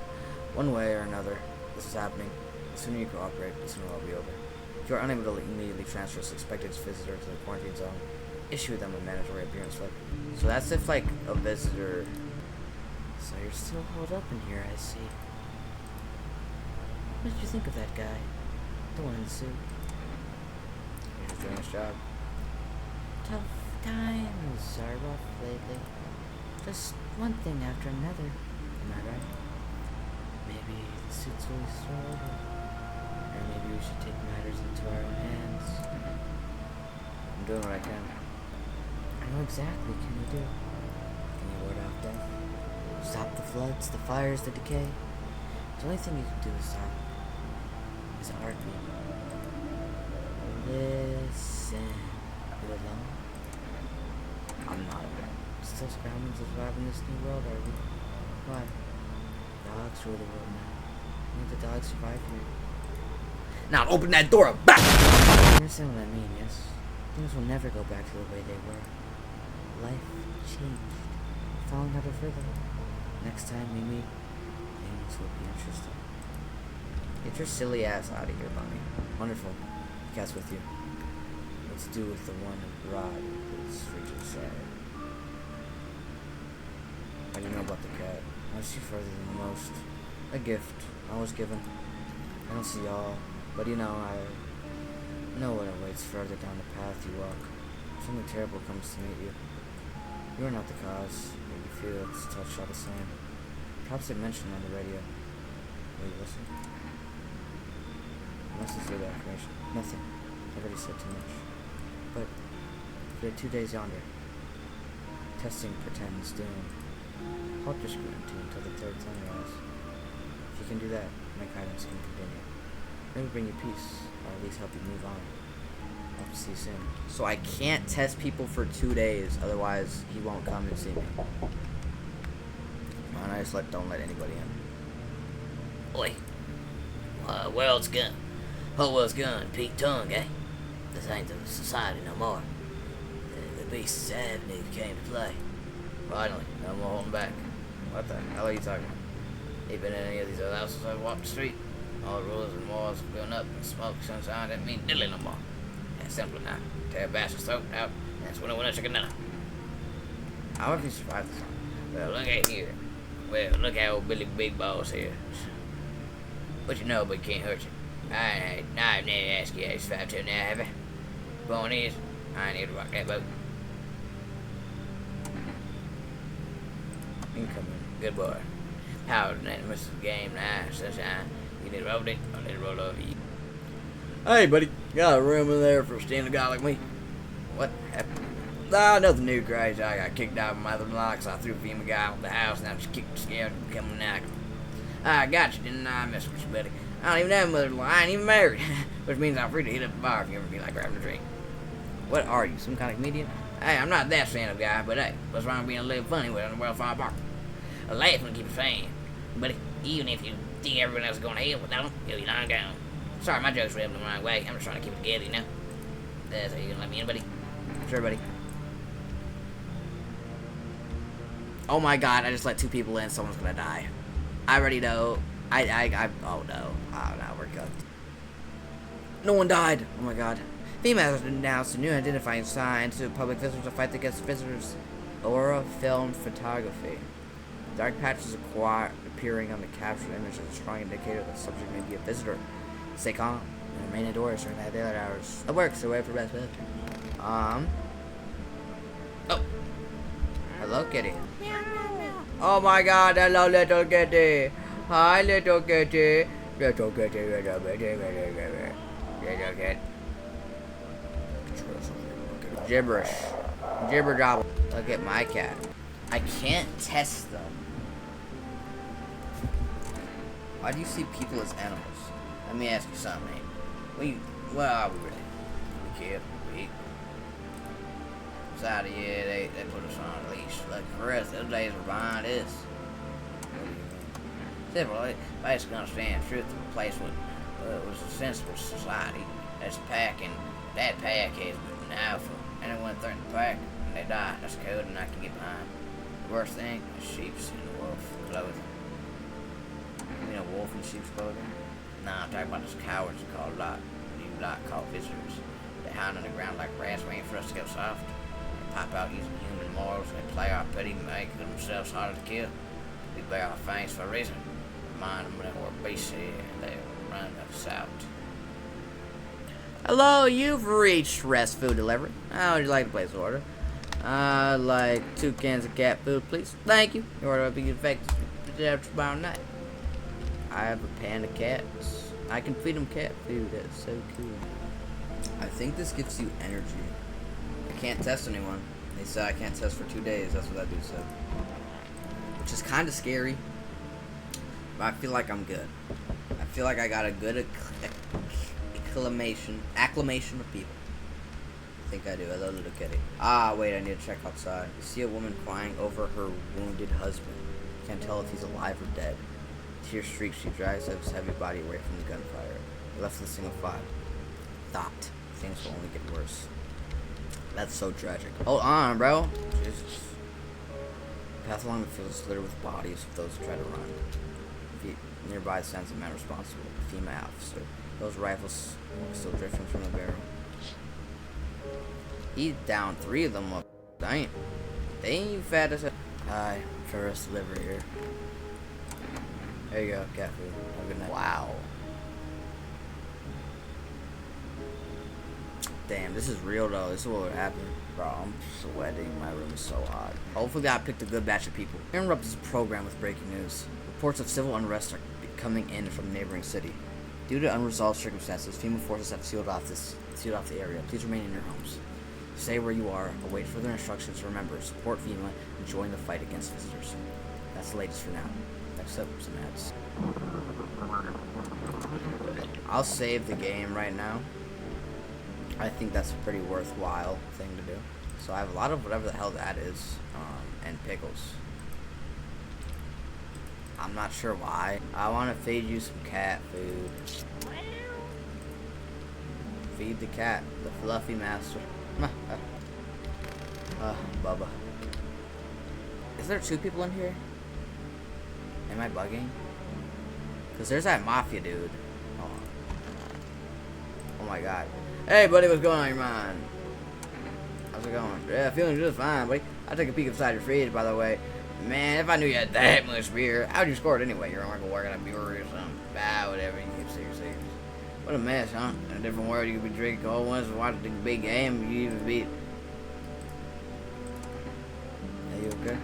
One way or another, this is happening. The sooner you cooperate, the sooner it'll be over. If you are unable to immediately transfer a suspected visitor to the quarantine zone, issue them a mandatory appearance slip. So that's if, like, a visitor... So you're still holed up in here, I see. What did you think of that guy? The one in the suit? He's doing his job. Tough times are rough lately. Just one thing after another. Am I right? Maybe the suit's really strong. Or maybe we should take matters into our own hands. I'm doing what I can. I know exactly. Can you do? Can you ward off death? Stop the floods, the fires, the decay. The only thing you can do is stop. Is a heartbeat. Listen. You alone? I'm not. Still scrambling to survive in this new world, are we? Why? Dogs rule the world now. Only the dogs survive here. Now open that door up back! You understand what I mean, yes? Things will never go back to the way they were. Life changed. We're falling harder further. Next time we meet, things will be interesting. Get your silly ass out of here, Bunny. Wonderful. Cat's with you. Let's do with the one who brought this freaking sad. How do you know about the cat? I see further than most. A gift. I was given. I don't see all, but you know, I know what awaits further down the path you walk. Something terrible comes to meet you. You are not the cause, yet you feel its touch all the same. Perhaps they mentioned on the radio. Will you listen? You mustn't feel the affirmation. Nothing. I've already said too much. But there are 2 days yonder. Testing pretends doom. Halt your scrutiny until the third sunrise. If you can do that, my guidance can continue. Maybe bring you peace, or at least help you move on. Hope to see you soon. So I can't test people for 2 days, otherwise he won't come and see me. And I just don't let anybody in. Oi. World's gone. Whole world's gone. Pete tongue, eh? This ain't the society no more. The beast's avenue came to play. Finally, no more holding back. What the hell are you talking about? You been in any of these other houses I've walked the street? All the rules and laws have gone up, and smoke, sunshine, didn't mean diddly no more. That's simple now. Tear a bastard's throat out, and that's when I win a chicken dinner. How have you survived this one? Well, look at here. Well, look at old Billy Big Balls here. What you know, but can't hurt you. I've never asked you X5 till now, have I? Point is, I ain't here to rock that boat. Incoming. Good boy. How did that miss the game now, sunshine? You need to roll it, or let it roll over you. Hey, buddy. Got a room in there for a stealing guy like me? What happened? Nah, nothing new, crazy. I got kicked out of my mother-in-law because I threw a female guy out of the house, and I just kicked the scared and become an actor. I got you, didn't I? Mess with you, buddy. I don't even have a mother-in-law. I ain't even married. Which means I'm free to hit up the bar if you ever feel like grabbing a drink. What are you, some kind of comedian? Hey, I'm not that stand-up guy, but hey, what's wrong with being a little funny when the world fall apart? A laugh will keep it fan. But even if you think everyone else is going to hell without them, you'll be long gone. Sorry, my joke's rubbed the wrong way. I'm just trying to keep it together, you know? So you gonna let me in, buddy? Sure, buddy. Oh my god, I just let 2 people in. Someone's gonna die. I already know. Oh no. Oh no, we're good. No one died. Oh my god. FEMA has announced a new identifying sign to public visitors to fight against visitors. Aura film photography. Dark patches appearing on the captured image is a strong indicator that the subject may be a visitor. Stay calm and remain indoors during the daylight hours. It works, so wait for best bet. Oh. Hello, kitty. Oh my god, hello, little kitty. Hi, little kitty. Little kitty, little kitty, little kitty. Gibberish. Gibber gobble. Look at my cat. I can't test them. Why do you see people as animals? Let me ask you something, mate. What are we really? We kill, we eat. Besides, yeah, they put us on a leash. Like for us, those days are behind us. Simply, basically understand the truth of a place what was a sensible society. That's a pack, and that pack has an alpha. Anyone threaten the pack, and they die. That's code, and I can get behind. The worst thing is sheep's and the wolf clothing. You know, wolf and sheep's clothing? Nah, I'm talking about those cowards called Lot. You Lot called visitors. They hide on the ground like rats waiting for us to go soft. They pop out using human morals. They play our pity, make themselves harder to kill. We bear our fangs for a reason. Remind them that we're beasts here and they run us out. Hello, you've reached Rest Food Delivery. How would you like to place an order? I'd like 2 cans of cat food, please. Thank you. Your order will be effective tomorrow night. I have a panda cats. I can feed them cat food. That's so cool. I think this gives you energy. I can't test anyone. They said I can't test for 2 days. That's what that dude said. Which is kind of scary. But I feel like I'm good. I feel like I got a good acclimation of people. I think I do. Hello, little kitty. Ah, wait, I need to check outside. You see a woman crying over her wounded husband. Can't tell if he's alive or dead. Tears streak, she drags his heavy body away from the gunfire. Left with a single thought. Things will only get worse. That's so tragic. Hold on, bro. Jesus. Path along the field is littered with bodies of those who try to run. Nearby stands a man responsible, a female officer. Those rifles still drifting from the barrel. He downed 3 of them up. Dang. They ain't fat as a... Hi, tourist delivery here. There you go, cat food. Have a good night. Wow. Damn, this is real though. This is what would happen. Bro, I'm sweating. My room is so hot. Hopefully I picked a good batch of people. Interrupt this program with breaking news. Reports of civil unrest are coming in from the neighboring city. Due to unresolved circumstances, FEMA forces have sealed off the area. Please remain in your homes. Stay where you are. Await further instructions. Remember, support FEMA and join the fight against visitors. That's the latest for now. Next up, some ads. I'll save the game right now. I think that's a pretty worthwhile thing to do. So I have a lot of whatever the hell that is, and pickles. I'm not sure why. I want to feed you some cat food. Feed the cat, the fluffy master. Bubba. Is there 2 people in here? Am I bugging? Because there's that mafia dude. Oh my god. Hey buddy, what's going on in your mind? How's it going? Yeah, feeling just fine, buddy. I took a peek inside your fridge, by the way. Man, if I knew you had that much beer, how'd you score it anyway? You're not gonna work at a brewery or something. Whatever, you can see your secrets. What a mess, huh? In a different world, you could be drinking cold ones and watching the big game. You even beat. Are you okay?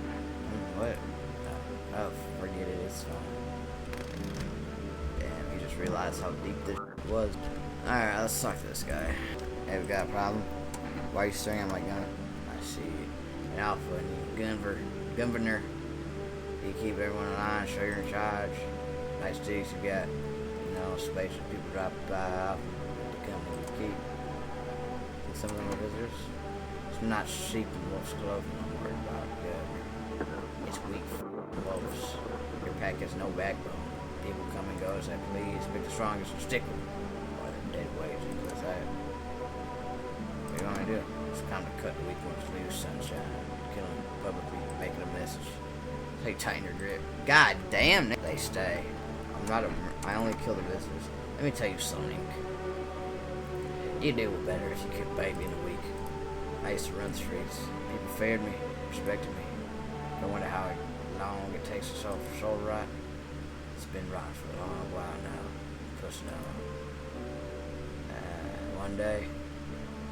What? Oh, forget it. It's fine. Damn, you just realized how deep this was. Alright, let's talk to this guy. Hey, we got a problem? Why are you staring at my gun? I see an alpha and you governor. You keep everyone in line, show you're in charge. Nice digs you got. You know, spaceship people drop by out. The company you keep. And some of them are visitors. It's not sheep and wolf's clothing I'm worried about. Good. It's weak for wolves. Your pack has no backbone. People come and go as they please. Pick the strongest and stick with them. Or they're dead weight. What's that? What do you want me to do? It's time to cut the weak ones loose, sunshine. Killing publicly, making a message. They tighten your grip. God damn, they stay. I only kill the visitors. Let me tell you something. You'd do better if you could baby in a week. I used to run the streets. People feared me, respected me. I wonder how long it takes to soul right. It's been right for a long while now. Pushing on. One day,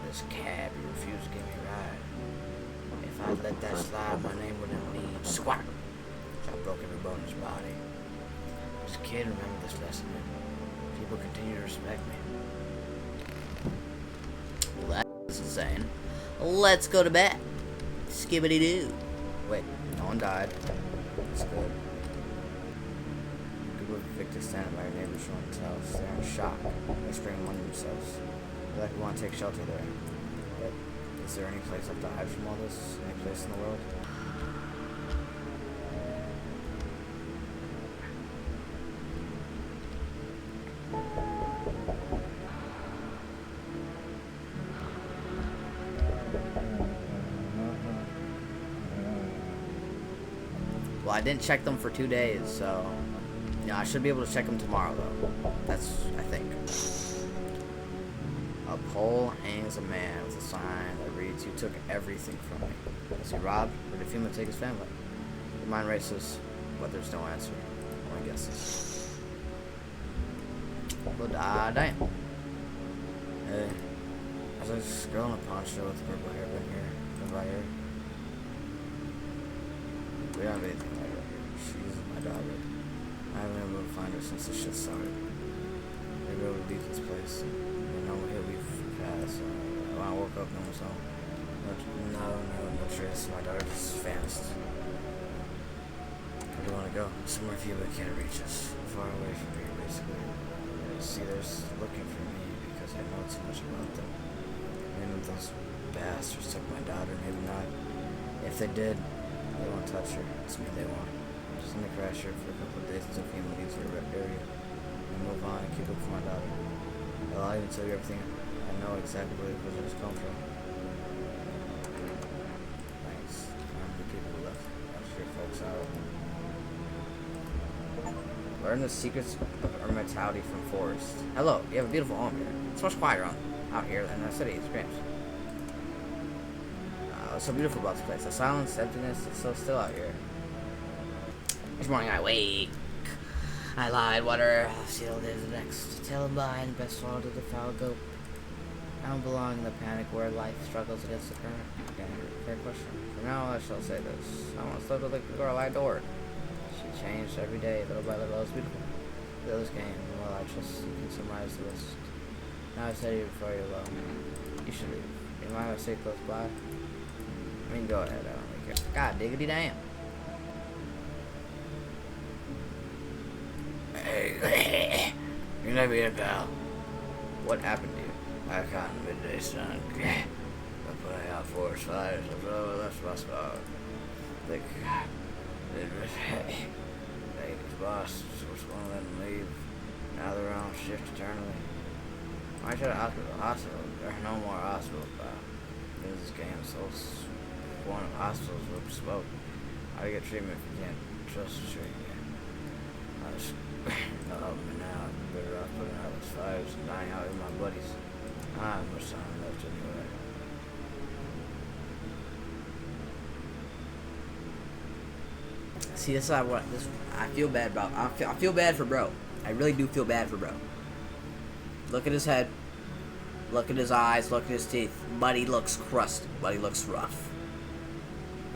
this cab refused to give me a ride. If I'd let that slide, my name wouldn't need squat. So I broke every bone in his body. As a kid, remember this lesson. People continue to respect me. Well, that's insane. Let's go to bed. Skibbity-doo. Wait, no one died. That's good. People with Victor standing by your neighbor's front house. They're in shock. They spring among themselves. They like to want to take shelter there. But is there any place left to hide from all this? Any place in the world? Well, I didn't check them for 2 days, so... Yeah, I should be able to check them tomorrow, though. That's, I think. A pole hangs a man with a sign that reads, "You took everything from me." Was he robbed, or did FEMA take his family? Your mind races, but there's no answer. Only guesses. Well, damn. Hey, there's this girl in a poncho with purple hair right here. Come by here. We don't have anything like that here. She's my daughter. I haven't been able to find her since this shit started. Maybe we'll leave this place. You know, we'll leave fast. When I woke up, no one's home. No, Trace. My daughter just vanished. Where do you want to go? Somewhere few but can't reach us. Far away from here, basically. See, they're looking for me because I know too much about them. Maybe those bastards took my daughter, maybe not. If they did, they won't touch her. It's me they want. Just let me crash here for a couple of days until FEMA leaves our area. And move on and keep looking for my daughter. I'll even tell you everything. I know exactly where the visitors come from. Thanks. How many people left? I'm sure folks out. Learn the secrets of immortality from Forest. Hello, you have a beautiful home here. It's much quieter out here than the city. It's great. What's so beautiful about this place? The silence, emptiness, it's so still out here. Each morning I wake. I lied, water, sealed is the next. Tail and blind, best swallow to the foul goat. I don't belong in the panic where life struggles against the current. Again, fair question. For now, I shall say this. I once lived with a girl I adored. She changed every day, little by little. It was beautiful. The others came, and well, I trust you can summarize the list. Now I said you before you alone. You should leave. You mind if I stay close by? I mean, go ahead. I don't really care. God diggity damn. Hey, you're not being a pal. What happened to you? I caught in midday sun. I put out forest fires. So that's my spot. Like, his boss was going to let him leave. Now they're on shift eternally. Why should I hospital? There are no more hospitals, pal. This game is so one of hospitals with smoke. How do you get treatment if you can't trust the treatment? I just not helping me now. I'm better off putting out those fires and dying out with my buddies. I have much time left anyway. See, this is what this I feel bad about. I feel bad for bro. I really do feel bad for bro. Look at his head. Look at his eyes. Look at his teeth. Buddy looks crusty. Buddy looks rough.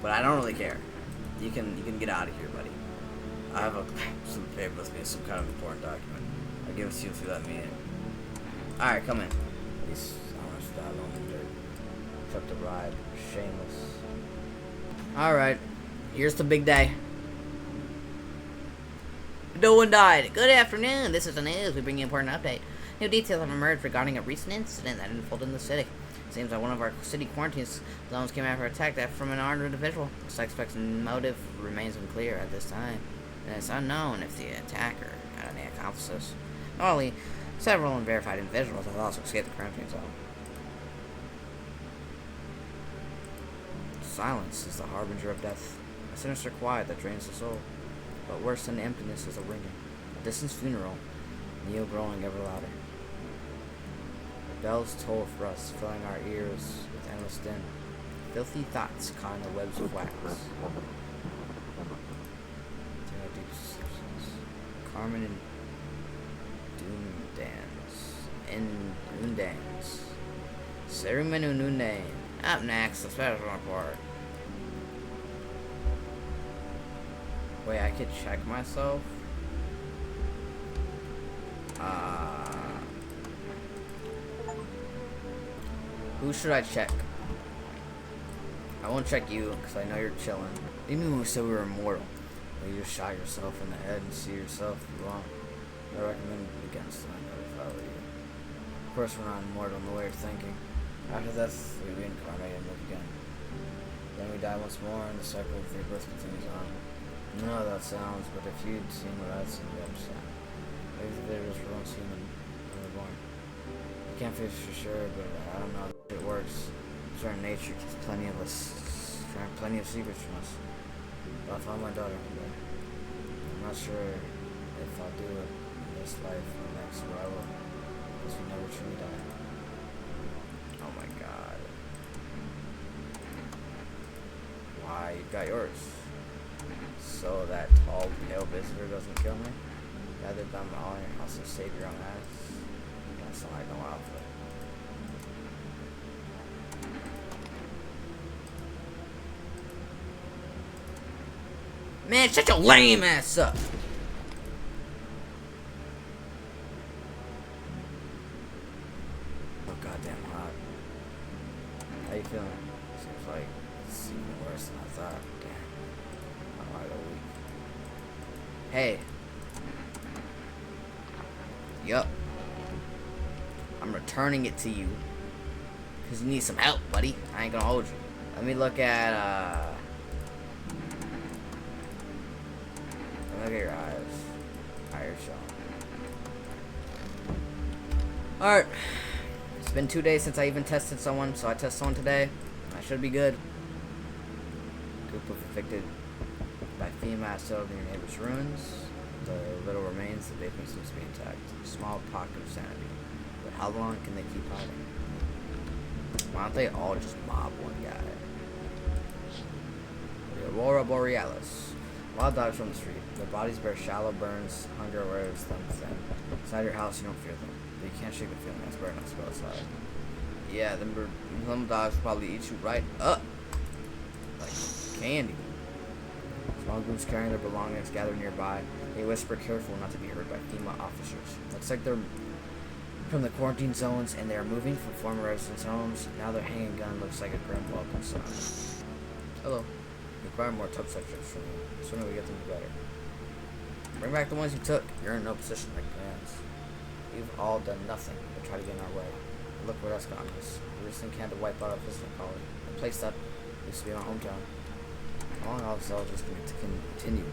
But I don't really care. You can get out of here, buddy. I have some paper with me, some kind of important document. I'll give it to you if you let me in. Alright, come in. At least I almost died on the dirt. Took the ride. Shameless. Alright. Here's the big day. No one died. Good afternoon. This is the news. We bring you an important update. New details have emerged regarding a recent incident that unfolded in the city. It seems that one of our city quarantine zones came after attack from an armed individual. The suspect's motive remains unclear at this time, and it's unknown if the attacker had any accomplices. Not only several unverified individuals have also escaped the quarantine zone. Silence is the harbinger of death. A sinister quiet that drains the soul. But worse than emptiness is a ringing. A distant funeral, kneel growing ever louder. The bells toll for us, filling our ears with endless din. Filthy thoughts caught in the webs of wax. Carmen and Dundans. Cerimenu Nundan. Up next, the special report. Wait, I could check myself? Who should I check? I won't check you, because I know you're chilling. Even when we said we were immortal, well, you just shot yourself in the head and see yourself wrong. I recommend it against that if I were you. Of course, we're not immortal in the way you're thinking. After death, we reincarnate and live again. Then we die once more, and the cycle of rebirth continues on. I know how that sounds, but if you'd seen what I'd seen, you'd understand. Maybe the videos were once human when we were born. I can't feel for sure, but I don't know if it works. Certain nature keeps plenty of secrets from us. But I'll find my daughter one day. I'm not sure if I'll do it in this life or the next, but I will. Because we never truly die. Oh my god. Why, you've got yours. So that tall, pale visitor doesn't kill me? Rather than all in your house and save your own ass? That's not like no outfit. Man, shut your lame ass up. Oh goddamn hot. How you feeling? Seems like it's even worse than I thought. Damn. I'm wide awake. Hey. Yup. I'm returning it to you. Because you need some help, buddy. I ain't gonna hold you. Let me look at, look at your eyes. Higher shot. Alright. It's been 2 days since I even tested someone, so I test someone today. I should be good. Group of affected by FEMA settled in your neighbor's ruins. The little remains, the basement seems to be intact. Small pocket of sanity. But how long can they keep hiding? Why don't they all just mob one guy? The Aurora Borealis. Wild dogs from the street. Their bodies bear shallow burns, hunger wears them thin. Inside your house, you don't fear them. But you can't shake the feeling that's burning us outside. Yeah, them dogs will probably eat you right up. Like candy. Small groups carrying their belongings gather nearby. They whisper, careful not to be heard by FEMA officers. Looks like they're from the quarantine zones and they are moving from former residents' homes. Now their hanging gun looks like a grim welcome sign. Hello. We require more tub sections from you. The sooner we get them, the better. Bring back the ones you took. You're in no position to make plans. You've all done nothing but try to get in our way. Look where that's gotten us. We recently had to wipe out our visiting colony. A place that used to be in our hometown. How long all this all just going to continue?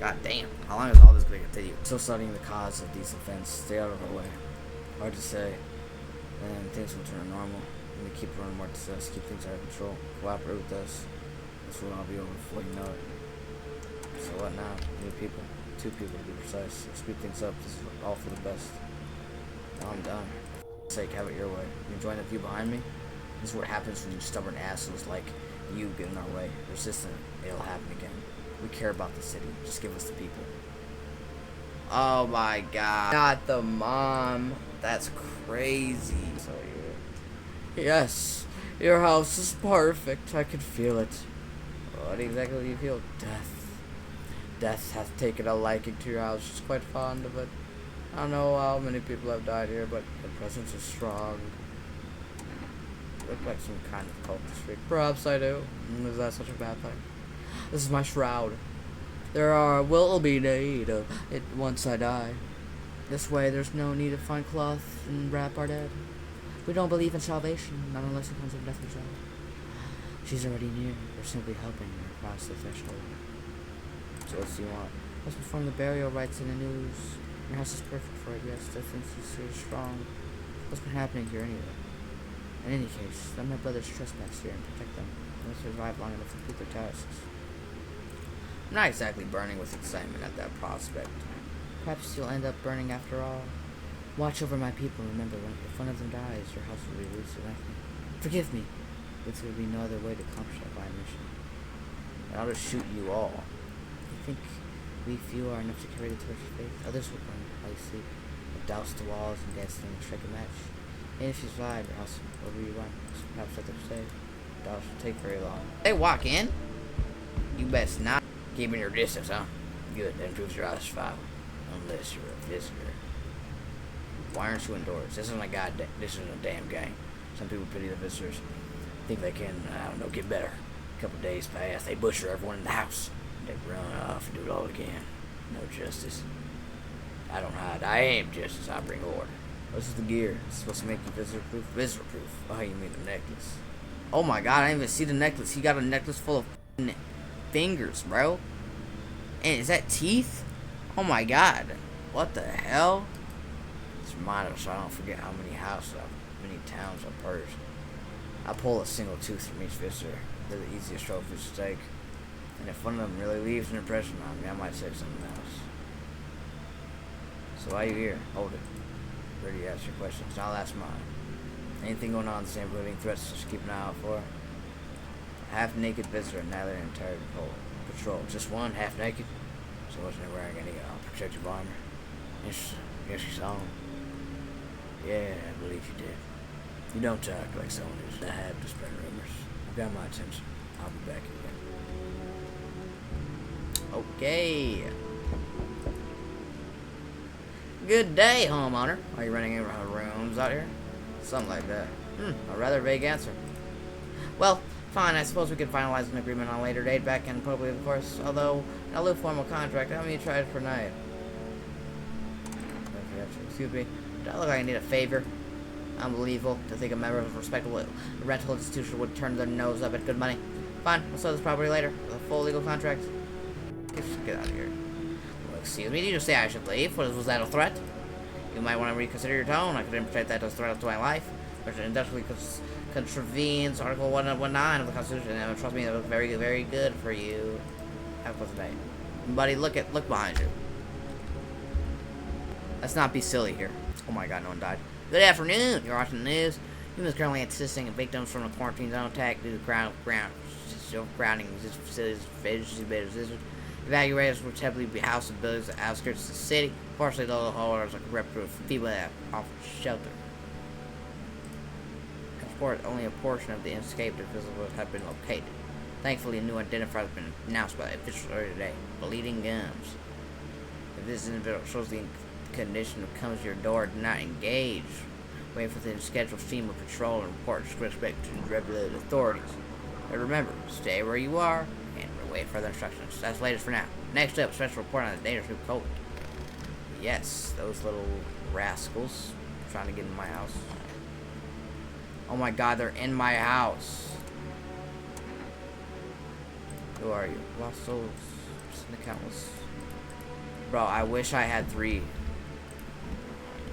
God damn. How long is all this going to continue? Still studying the cause of these events. Stay out of our way. Hard to say. Then things will turn normal. We keep running more tests, keep things under control. Cooperate with us. This will all be over before you know it. So what now? New people. 2 people to be precise. Let's speed things up. This is all for the best. Now I'm done. For sake, have it your way. You enjoying the view behind me? This is what happens when you stubborn assholes like you get in our way. Resistant. It'll happen again. We care about the city. Just give us the people. Oh my god. Not the mom. That's crazy. So yes. Your house is perfect. I can feel it. What exactly do you feel? Death. Death hath taken a liking to your house. She's quite fond of it. I don't know how many people have died here, but the presence is strong. You look like some kind of cultist freak. Perhaps I do. Is that such a bad thing? This is my shroud. Will be need of it once I die. This way, there's no need to find cloth and wrap our dead. We don't believe in salvation, not unless it comes with death herself. She's already near. We're simply helping her cross the threshold. So what do you want? Let's perform the burial rites in the news. Your house is perfect for it, yes. The defenses are strong. What's been happening here anyway? In any case, let my brothers trespass here and protect them. They'll survive long enough to complete their tasks. I'm not exactly burning with excitement at that prospect. Perhaps you'll end up burning after all. Watch over my people. Remember, if one of them dies, your house will be resurrected. Forgive me. But there will be no other way to accomplish that by mission. And I'll just shoot you all. I think we few are enough to carry the torch of faith. Others will burn while you sleep. Douse the walls and dance them and strike a match. And if you survive, your house will be run. Perhaps let them stay. Douse will take very long. They walk in? You best not. Keeping your distance, huh? Good, that improves your odds survival. Unless you're a visitor. Why aren't you indoors? This isn't a damn game. Some people pity the visitors. Think they can, I don't know, get better. A couple days pass, they butcher everyone in the house. They run off and do it all again. No justice. I don't hide. I am justice. I bring order. This is the gear. It's supposed to make you visitor proof. Visitor proof. Oh, you mean the necklace? Oh my god, I didn't even see the necklace. He got a necklace full of fingers, bro. And is that teeth? Oh my god. What the hell? It's a reminder so I don't forget how many houses, how many towns I've purged. I pull a single tooth from each visitor. They're the easiest trophies to take. And if one of them really leaves an impression on me, I might say something else. So why are you here? Hold it. Ready to ask your questions. Now I'll ask mine. Anything going on in the same living threats just keep an eye out for? A half-naked visitor, neither entire patrol. Just one, half-naked? So wasn't he wearing any protective armor? Yes, yes, you saw him. Yeah, I believe you did. You don't talk like someone who's a habit to spread rumors. I've got my attention. I'll be back again. Okay. Good day, homeowner. Are you running around rooms out here? Something like that. A rather vague answer. Well, Fine, I suppose we could finalize an agreement on a later date, back in public, of course, although in a lieu formal contract, I mean, you tried for night. Excuse me. Do I look like I need a favor? Unbelievable to think a member of a respectable rental institution would turn their nose up at good money. Fine, we'll sell this property later with a full legal contract. Get out of here. Well, excuse me, did you say I should leave? Was that a threat? You might want to reconsider your tone. I could interpret that as a threat to my life, which industrially contravenes Article 119 of the Constitution. And trust me, that was very, very good for you. Have a pleasant day. Buddy, look behind you. Let's not be silly here. Oh my god, no one died. Good afternoon. You're watching the news. Humans currently assisting victims from a quarantine zone attack due to grounding facilities. Evacuators which heavily be housed in buildings at the outskirts of the city. Partially, the holders are reproof for people that offer shelter. Of course, only a portion of the escaped invisibles have been located. Thankfully, a new identifier has been announced by the officials earlier today. Bleeding gums. If this individual shows the condition of comes to your door, do not engage. Wait for the scheduled FEMA patrol and report to respect to the regulated authorities. But remember, stay where you are and wait for further instructions. That's the latest for now. Next up, special report on the dangerous new COVID. Yes, those little rascals trying to get in my house. Oh my god, they're in my house. Who are you? Lost souls. Countless. Bro, I wish I had 3.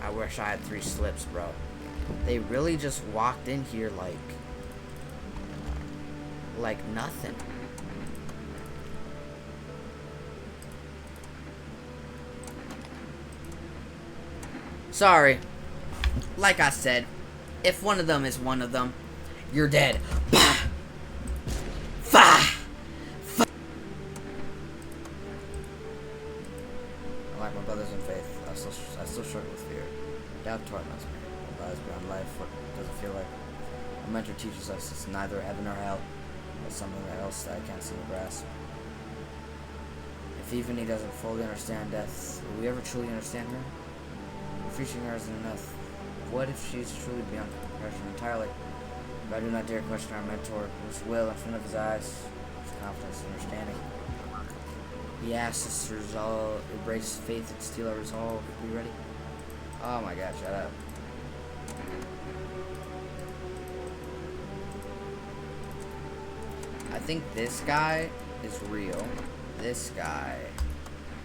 I wish I had 3 slips, bro. They really just walked in here like nothing. Sorry. Like I said, if one of them is one of them, you're dead. Bah! Fa! Fa! Like my brothers in faith, I still struggle with fear. Doubt torments me. What lies beyond life? What does it feel like? A mentor teaches us it's neither heaven or hell, but something else that I can't seem to grasp. If even he doesn't fully understand death, will we ever truly understand her? If reaching her isn't enough, what if she's truly beyond comprehension entirely? But I do not dare question our mentor, whose will in front of his eyes, his confidence and understanding. He asks us to resolve, embrace faith and steal our resolve. Are we ready? Oh my god, shut up. I think this guy is real. This guy,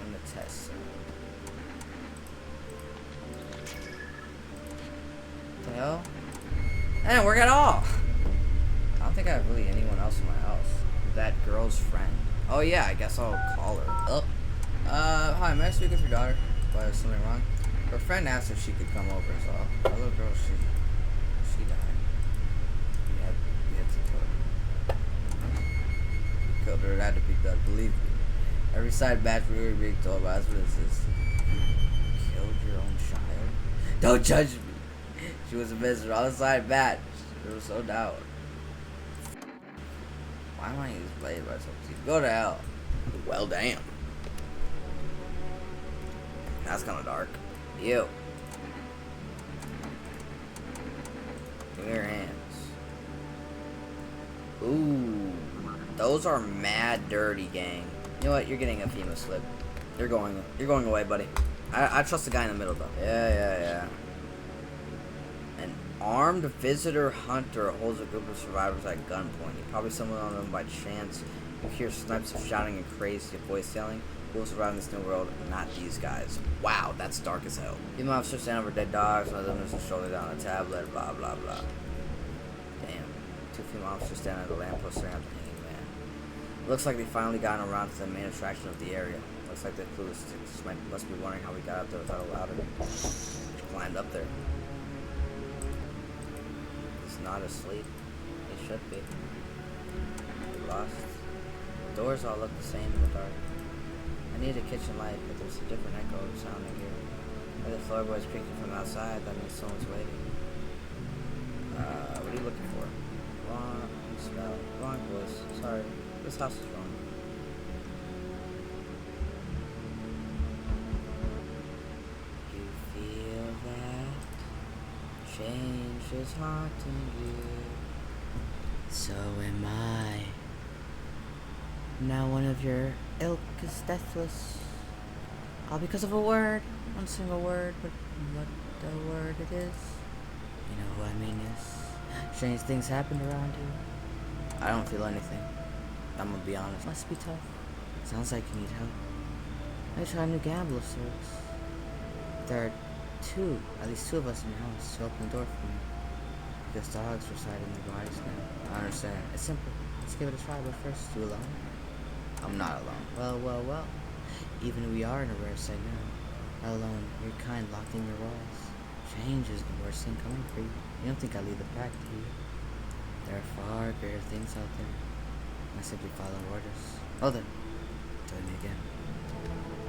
I'm gonna test him. What the hell? That didn't work at all. I don't think I have really anyone else in my house. That girl's friend. Oh yeah, I guess I'll call her up. Hi, may I speak with your daughter? Why, is something wrong? Her friend asked if she could come over, so our little girl, she died. We had to kill her. Killed her, it had to be done, believe me. Every side batch we were being told about what is this? You killed your own child? Don't judge me. She was a visitor on the side batch. It was so down. Why am I using blade by something? Go to hell. Well, damn. That's kind of dark. You. Give me your hands. Ooh. Those are mad dirty, gang. You know what? You're getting a FEMA slip. You're going away, buddy. I trust the guy in the middle, though. Yeah. An armed visitor hunter holds a group of survivors at gunpoint. Probably someone on them by chance. You hear snipes of shouting and crazy voice yelling. Who will survive in this new world? Not these guys. Wow, that's dark as hell. Female officers stand over dead dogs. One of them is shoulder down a tablet. Blah blah blah. Damn. 2 female officers stand at the lamppost staring at the hanging man. Looks like they finally gotten around to the main attraction of the area. Looks like the clueless must be wondering how we got up there without a ladder. Climbed up there. He's not asleep. He should be. We lost. The doors all look the same in the dark. I need a kitchen light, but there's a different echo of sound in here. Where the floorboards creaking from outside, that means someone's waiting. What are you looking for? Wrong smell. Wrong voice. Sorry. This house is wrong. You feel that change is haunting you. So am I. Now one of your ilk is deathless. All because of a word. One single word, but what the word it is. You know who I mean, yes. Strange things happened around you. I don't feel anything. I'm gonna be honest. Must be tough. Sounds like you need help. I try a new gamble of sorts. There are at least two of us in your house to open the door for me. Because dogs reside in your bodies now. I understand. It's simple. Let's give it a try, but first, you alone? I'm not alone. Well. Even we are in a rare sight now. Alone, your kind locked in your walls. Change is the worst thing coming for you. You don't think I lead the pack, do you? There are far greater things out there. I simply follow orders. Oh then, join me again.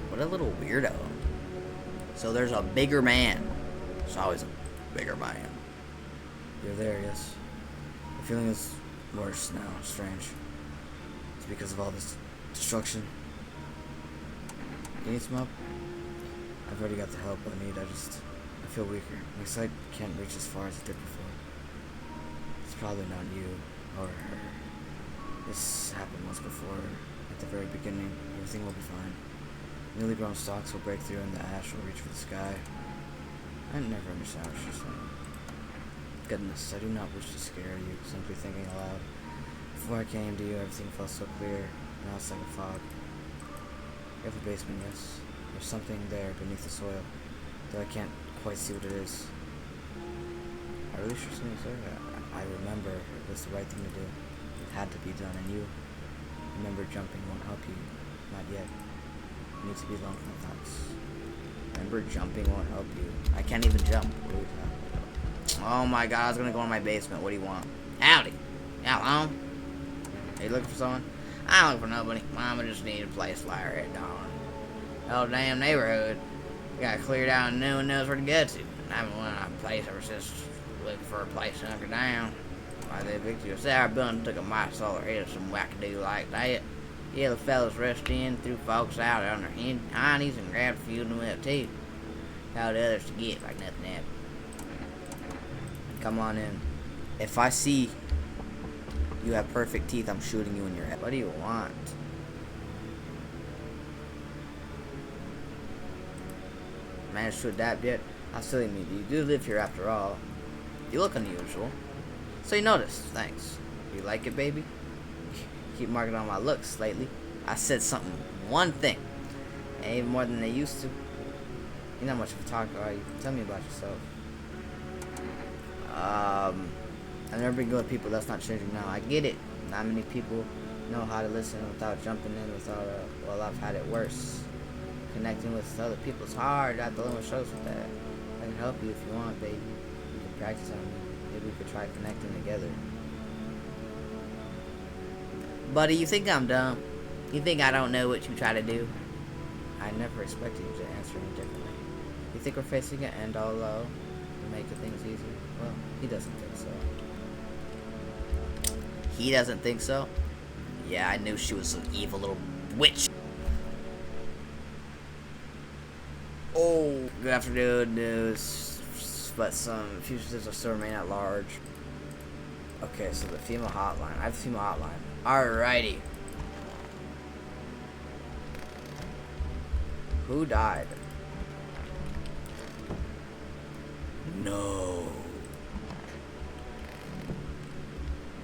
What a little weirdo. So there's a bigger man. There's always a bigger man. You're there, yes. The feeling is worse now. Strange. It's because of all this destruction. You need some help? I've already got the help I need. I feel weaker. My sight can't reach as far as it did before. It's probably not you or her. This happened once before. At the very beginning, everything will be fine. Newly grown stalks will break through and the ash will reach for the sky. I never understand what she's saying. Goodness, I do not wish to scare you, simply thinking aloud. Before I came to you, everything felt so clear. Now it's like a fog. You have a basement, yes. There's something there beneath the soil, though I can't quite see what it is. I really should say I remember it was the right thing to do. It had to be done, and you remember jumping won't help you. Not yet. You need to be alone with my thoughts. Remember, jumping won't help you. I can't even jump. What are we talking about? Oh my god, I was gonna go in my basement. What do you want? Howdy. Hello? Are you looking for someone? I don't look for nobody. Mama just needed a place to lie her head down. Oh, damn neighborhood. Got cleared out and no one knows where to go to. I haven't went on a place ever since looking for a place to hunker down. Why they evicted us. Our building took a mighty solar hit of some wackadoo like that. Yeah, the fellas rushed in, threw folks out on their hindies and grabbed a few of them up too. Told the others to get like nothing happened. Come on in. If I see you have perfect teeth, I'm shooting you in your head. What do you want? Managed to adapt yet? How silly me. You do live here after all. You look unusual. So you noticed. Thanks. You like it, baby? Keep marking on my looks lately. I said something. One thing. Ain't even more than they used to. You're not much of a talker, are you? Tell me about yourself. I've never been good with people. That's not changing now. I get it. Not many people know how to listen without jumping in without well, I've had it worse. Connecting with other people is hard. I dealing with shows with that. I can help you if you want, baby. You can practice on me. Maybe we could try connecting together. Buddy, you think I'm dumb? You think I don't know what you try to do? I never expected you to answer any differently. You think we're facing an end all low to make things easier? Well, he doesn't think so. He doesn't think so? Yeah, I knew she was an evil little witch. Oh, good afternoon, news. But some fugitives are still remain at large. Okay, so the female hotline. I have the female hotline. Alrighty. Who died? No.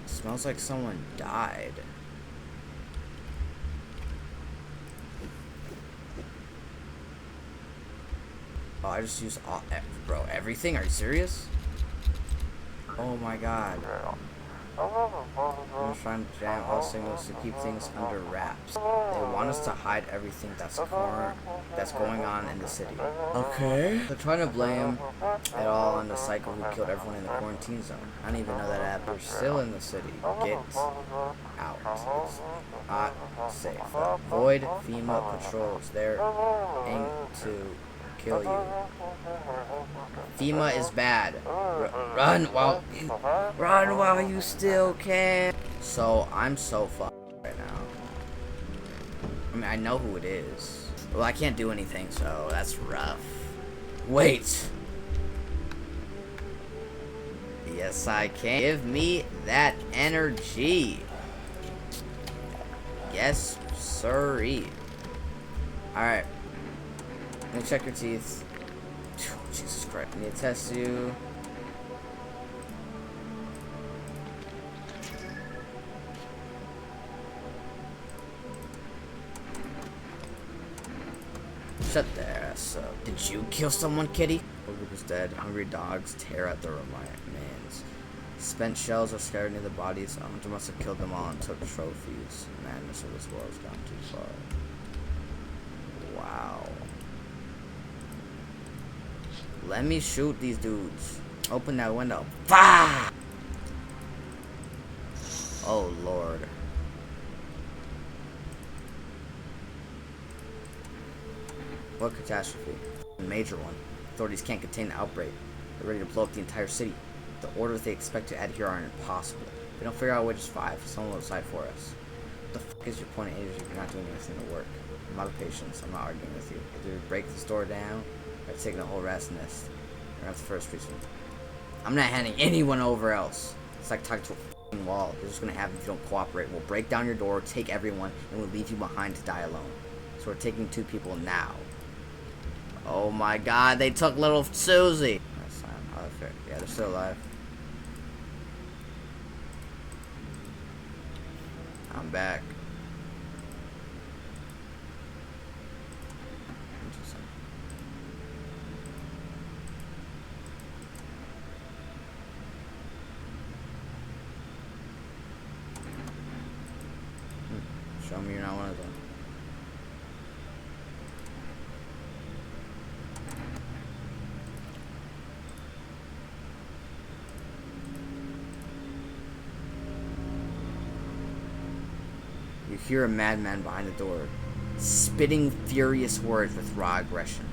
Smells like someone died. Oh, I just used all, bro, everything? Are you serious? Oh my god. I'm trying to jam all signals to keep things under wraps. They want us to hide everything that's going on in the city. Okay. They're trying to blame it all on the psycho who killed everyone in the quarantine zone. I don't even know that app. You're still in the city. Get out. It's not safe. Avoid FEMA patrols. They're aimed to kill you. FEMA is bad. Run while you still can. So I'm so fucked right now. I mean, I know who it is. Well, I can't do anything, so that's rough. Wait. Yes, I can. Give me that energy. Yes, sirree. Alright. Let me check your teeth. Jesus Christ. I need to test you. Shut their ass up. Did you kill someone, kitty? The group is dead. Hungry dogs tear at their remains. Spent shells are scattered near the bodies. A hunter must have killed them all and took trophies. Madness of this world has gone too far. Wow. Let me shoot these dudes. Open that window. Bah! Oh, Lord. What catastrophe? A major one. Authorities can't contain the outbreak. They're ready to blow up the entire city. The orders they expect to add here are impossible. If they don't figure out which is 5, someone will decide for us. What the fuck is your point of energy if you're not doing anything to work? I'm out of patience. I'm not arguing with you. Either break the store down, or take the whole rat's nest. Or that's the first reason. I'm not handing anyone over else. It's like talking to a fucking wall. It's just gonna happen if you don't cooperate. We'll break down your door, take everyone, and we'll leave you behind to die alone. So we're taking 2 people now. Oh my god, they took little Susie. That's fine. Yeah, they're still alive. I'm back. Interesting. Show me you're not one of them. You hear a madman behind the door, spitting furious words with raw aggression.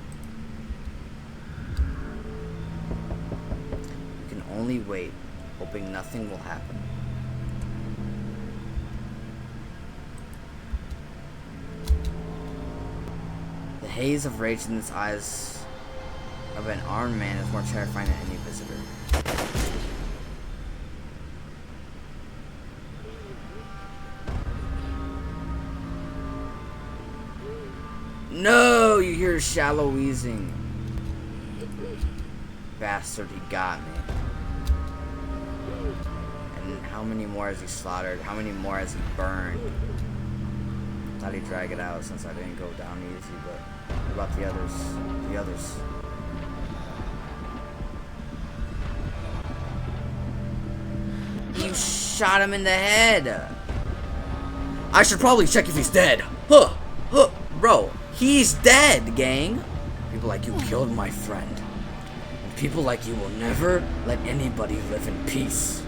You can only wait, hoping nothing will happen. The haze of rage in the eyes of an armed man is more terrifying than any visitor. No, you hear shallow wheezing. Bastard, he got me. And how many more has he slaughtered? How many more has he burned? Thought he'd drag it out since I didn't go down easy, but what about the others? The others. You shot him in the head. I should probably check if he's dead. Huh. Bro, he's dead, gang. People like you killed my friend. And people like you will never let anybody live in peace.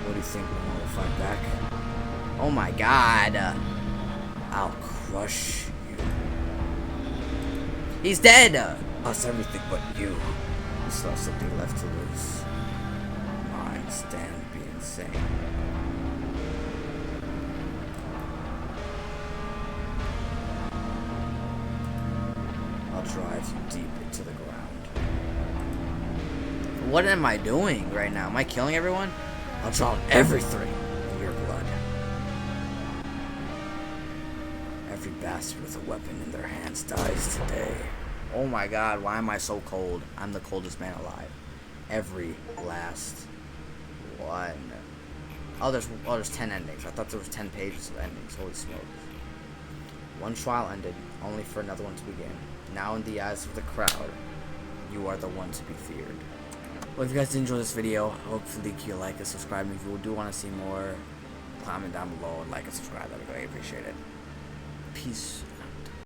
What do you think? We'll fight back? Oh my god. I'll crush you. He's dead. Lost everything but you. You still have something left to lose. Mine stand be insane. Drive you deep into the ground. What am I doing right now? Am I killing everyone? I'll drown everything in your blood. Every bastard with a weapon in their hands dies today. Oh my god, why am I so cold? I'm the coldest man alive. Every last one. Oh, there's 10 endings. I thought there was 10 pages of endings. Holy smokes. One trial ended, only for another one to begin. Now in the eyes of the crowd, you are the one to be feared. Well, if you guys did enjoy this video, hopefully you like and subscribe. If you do want to see more, comment down below and like and subscribe. I'd really appreciate it. Peace.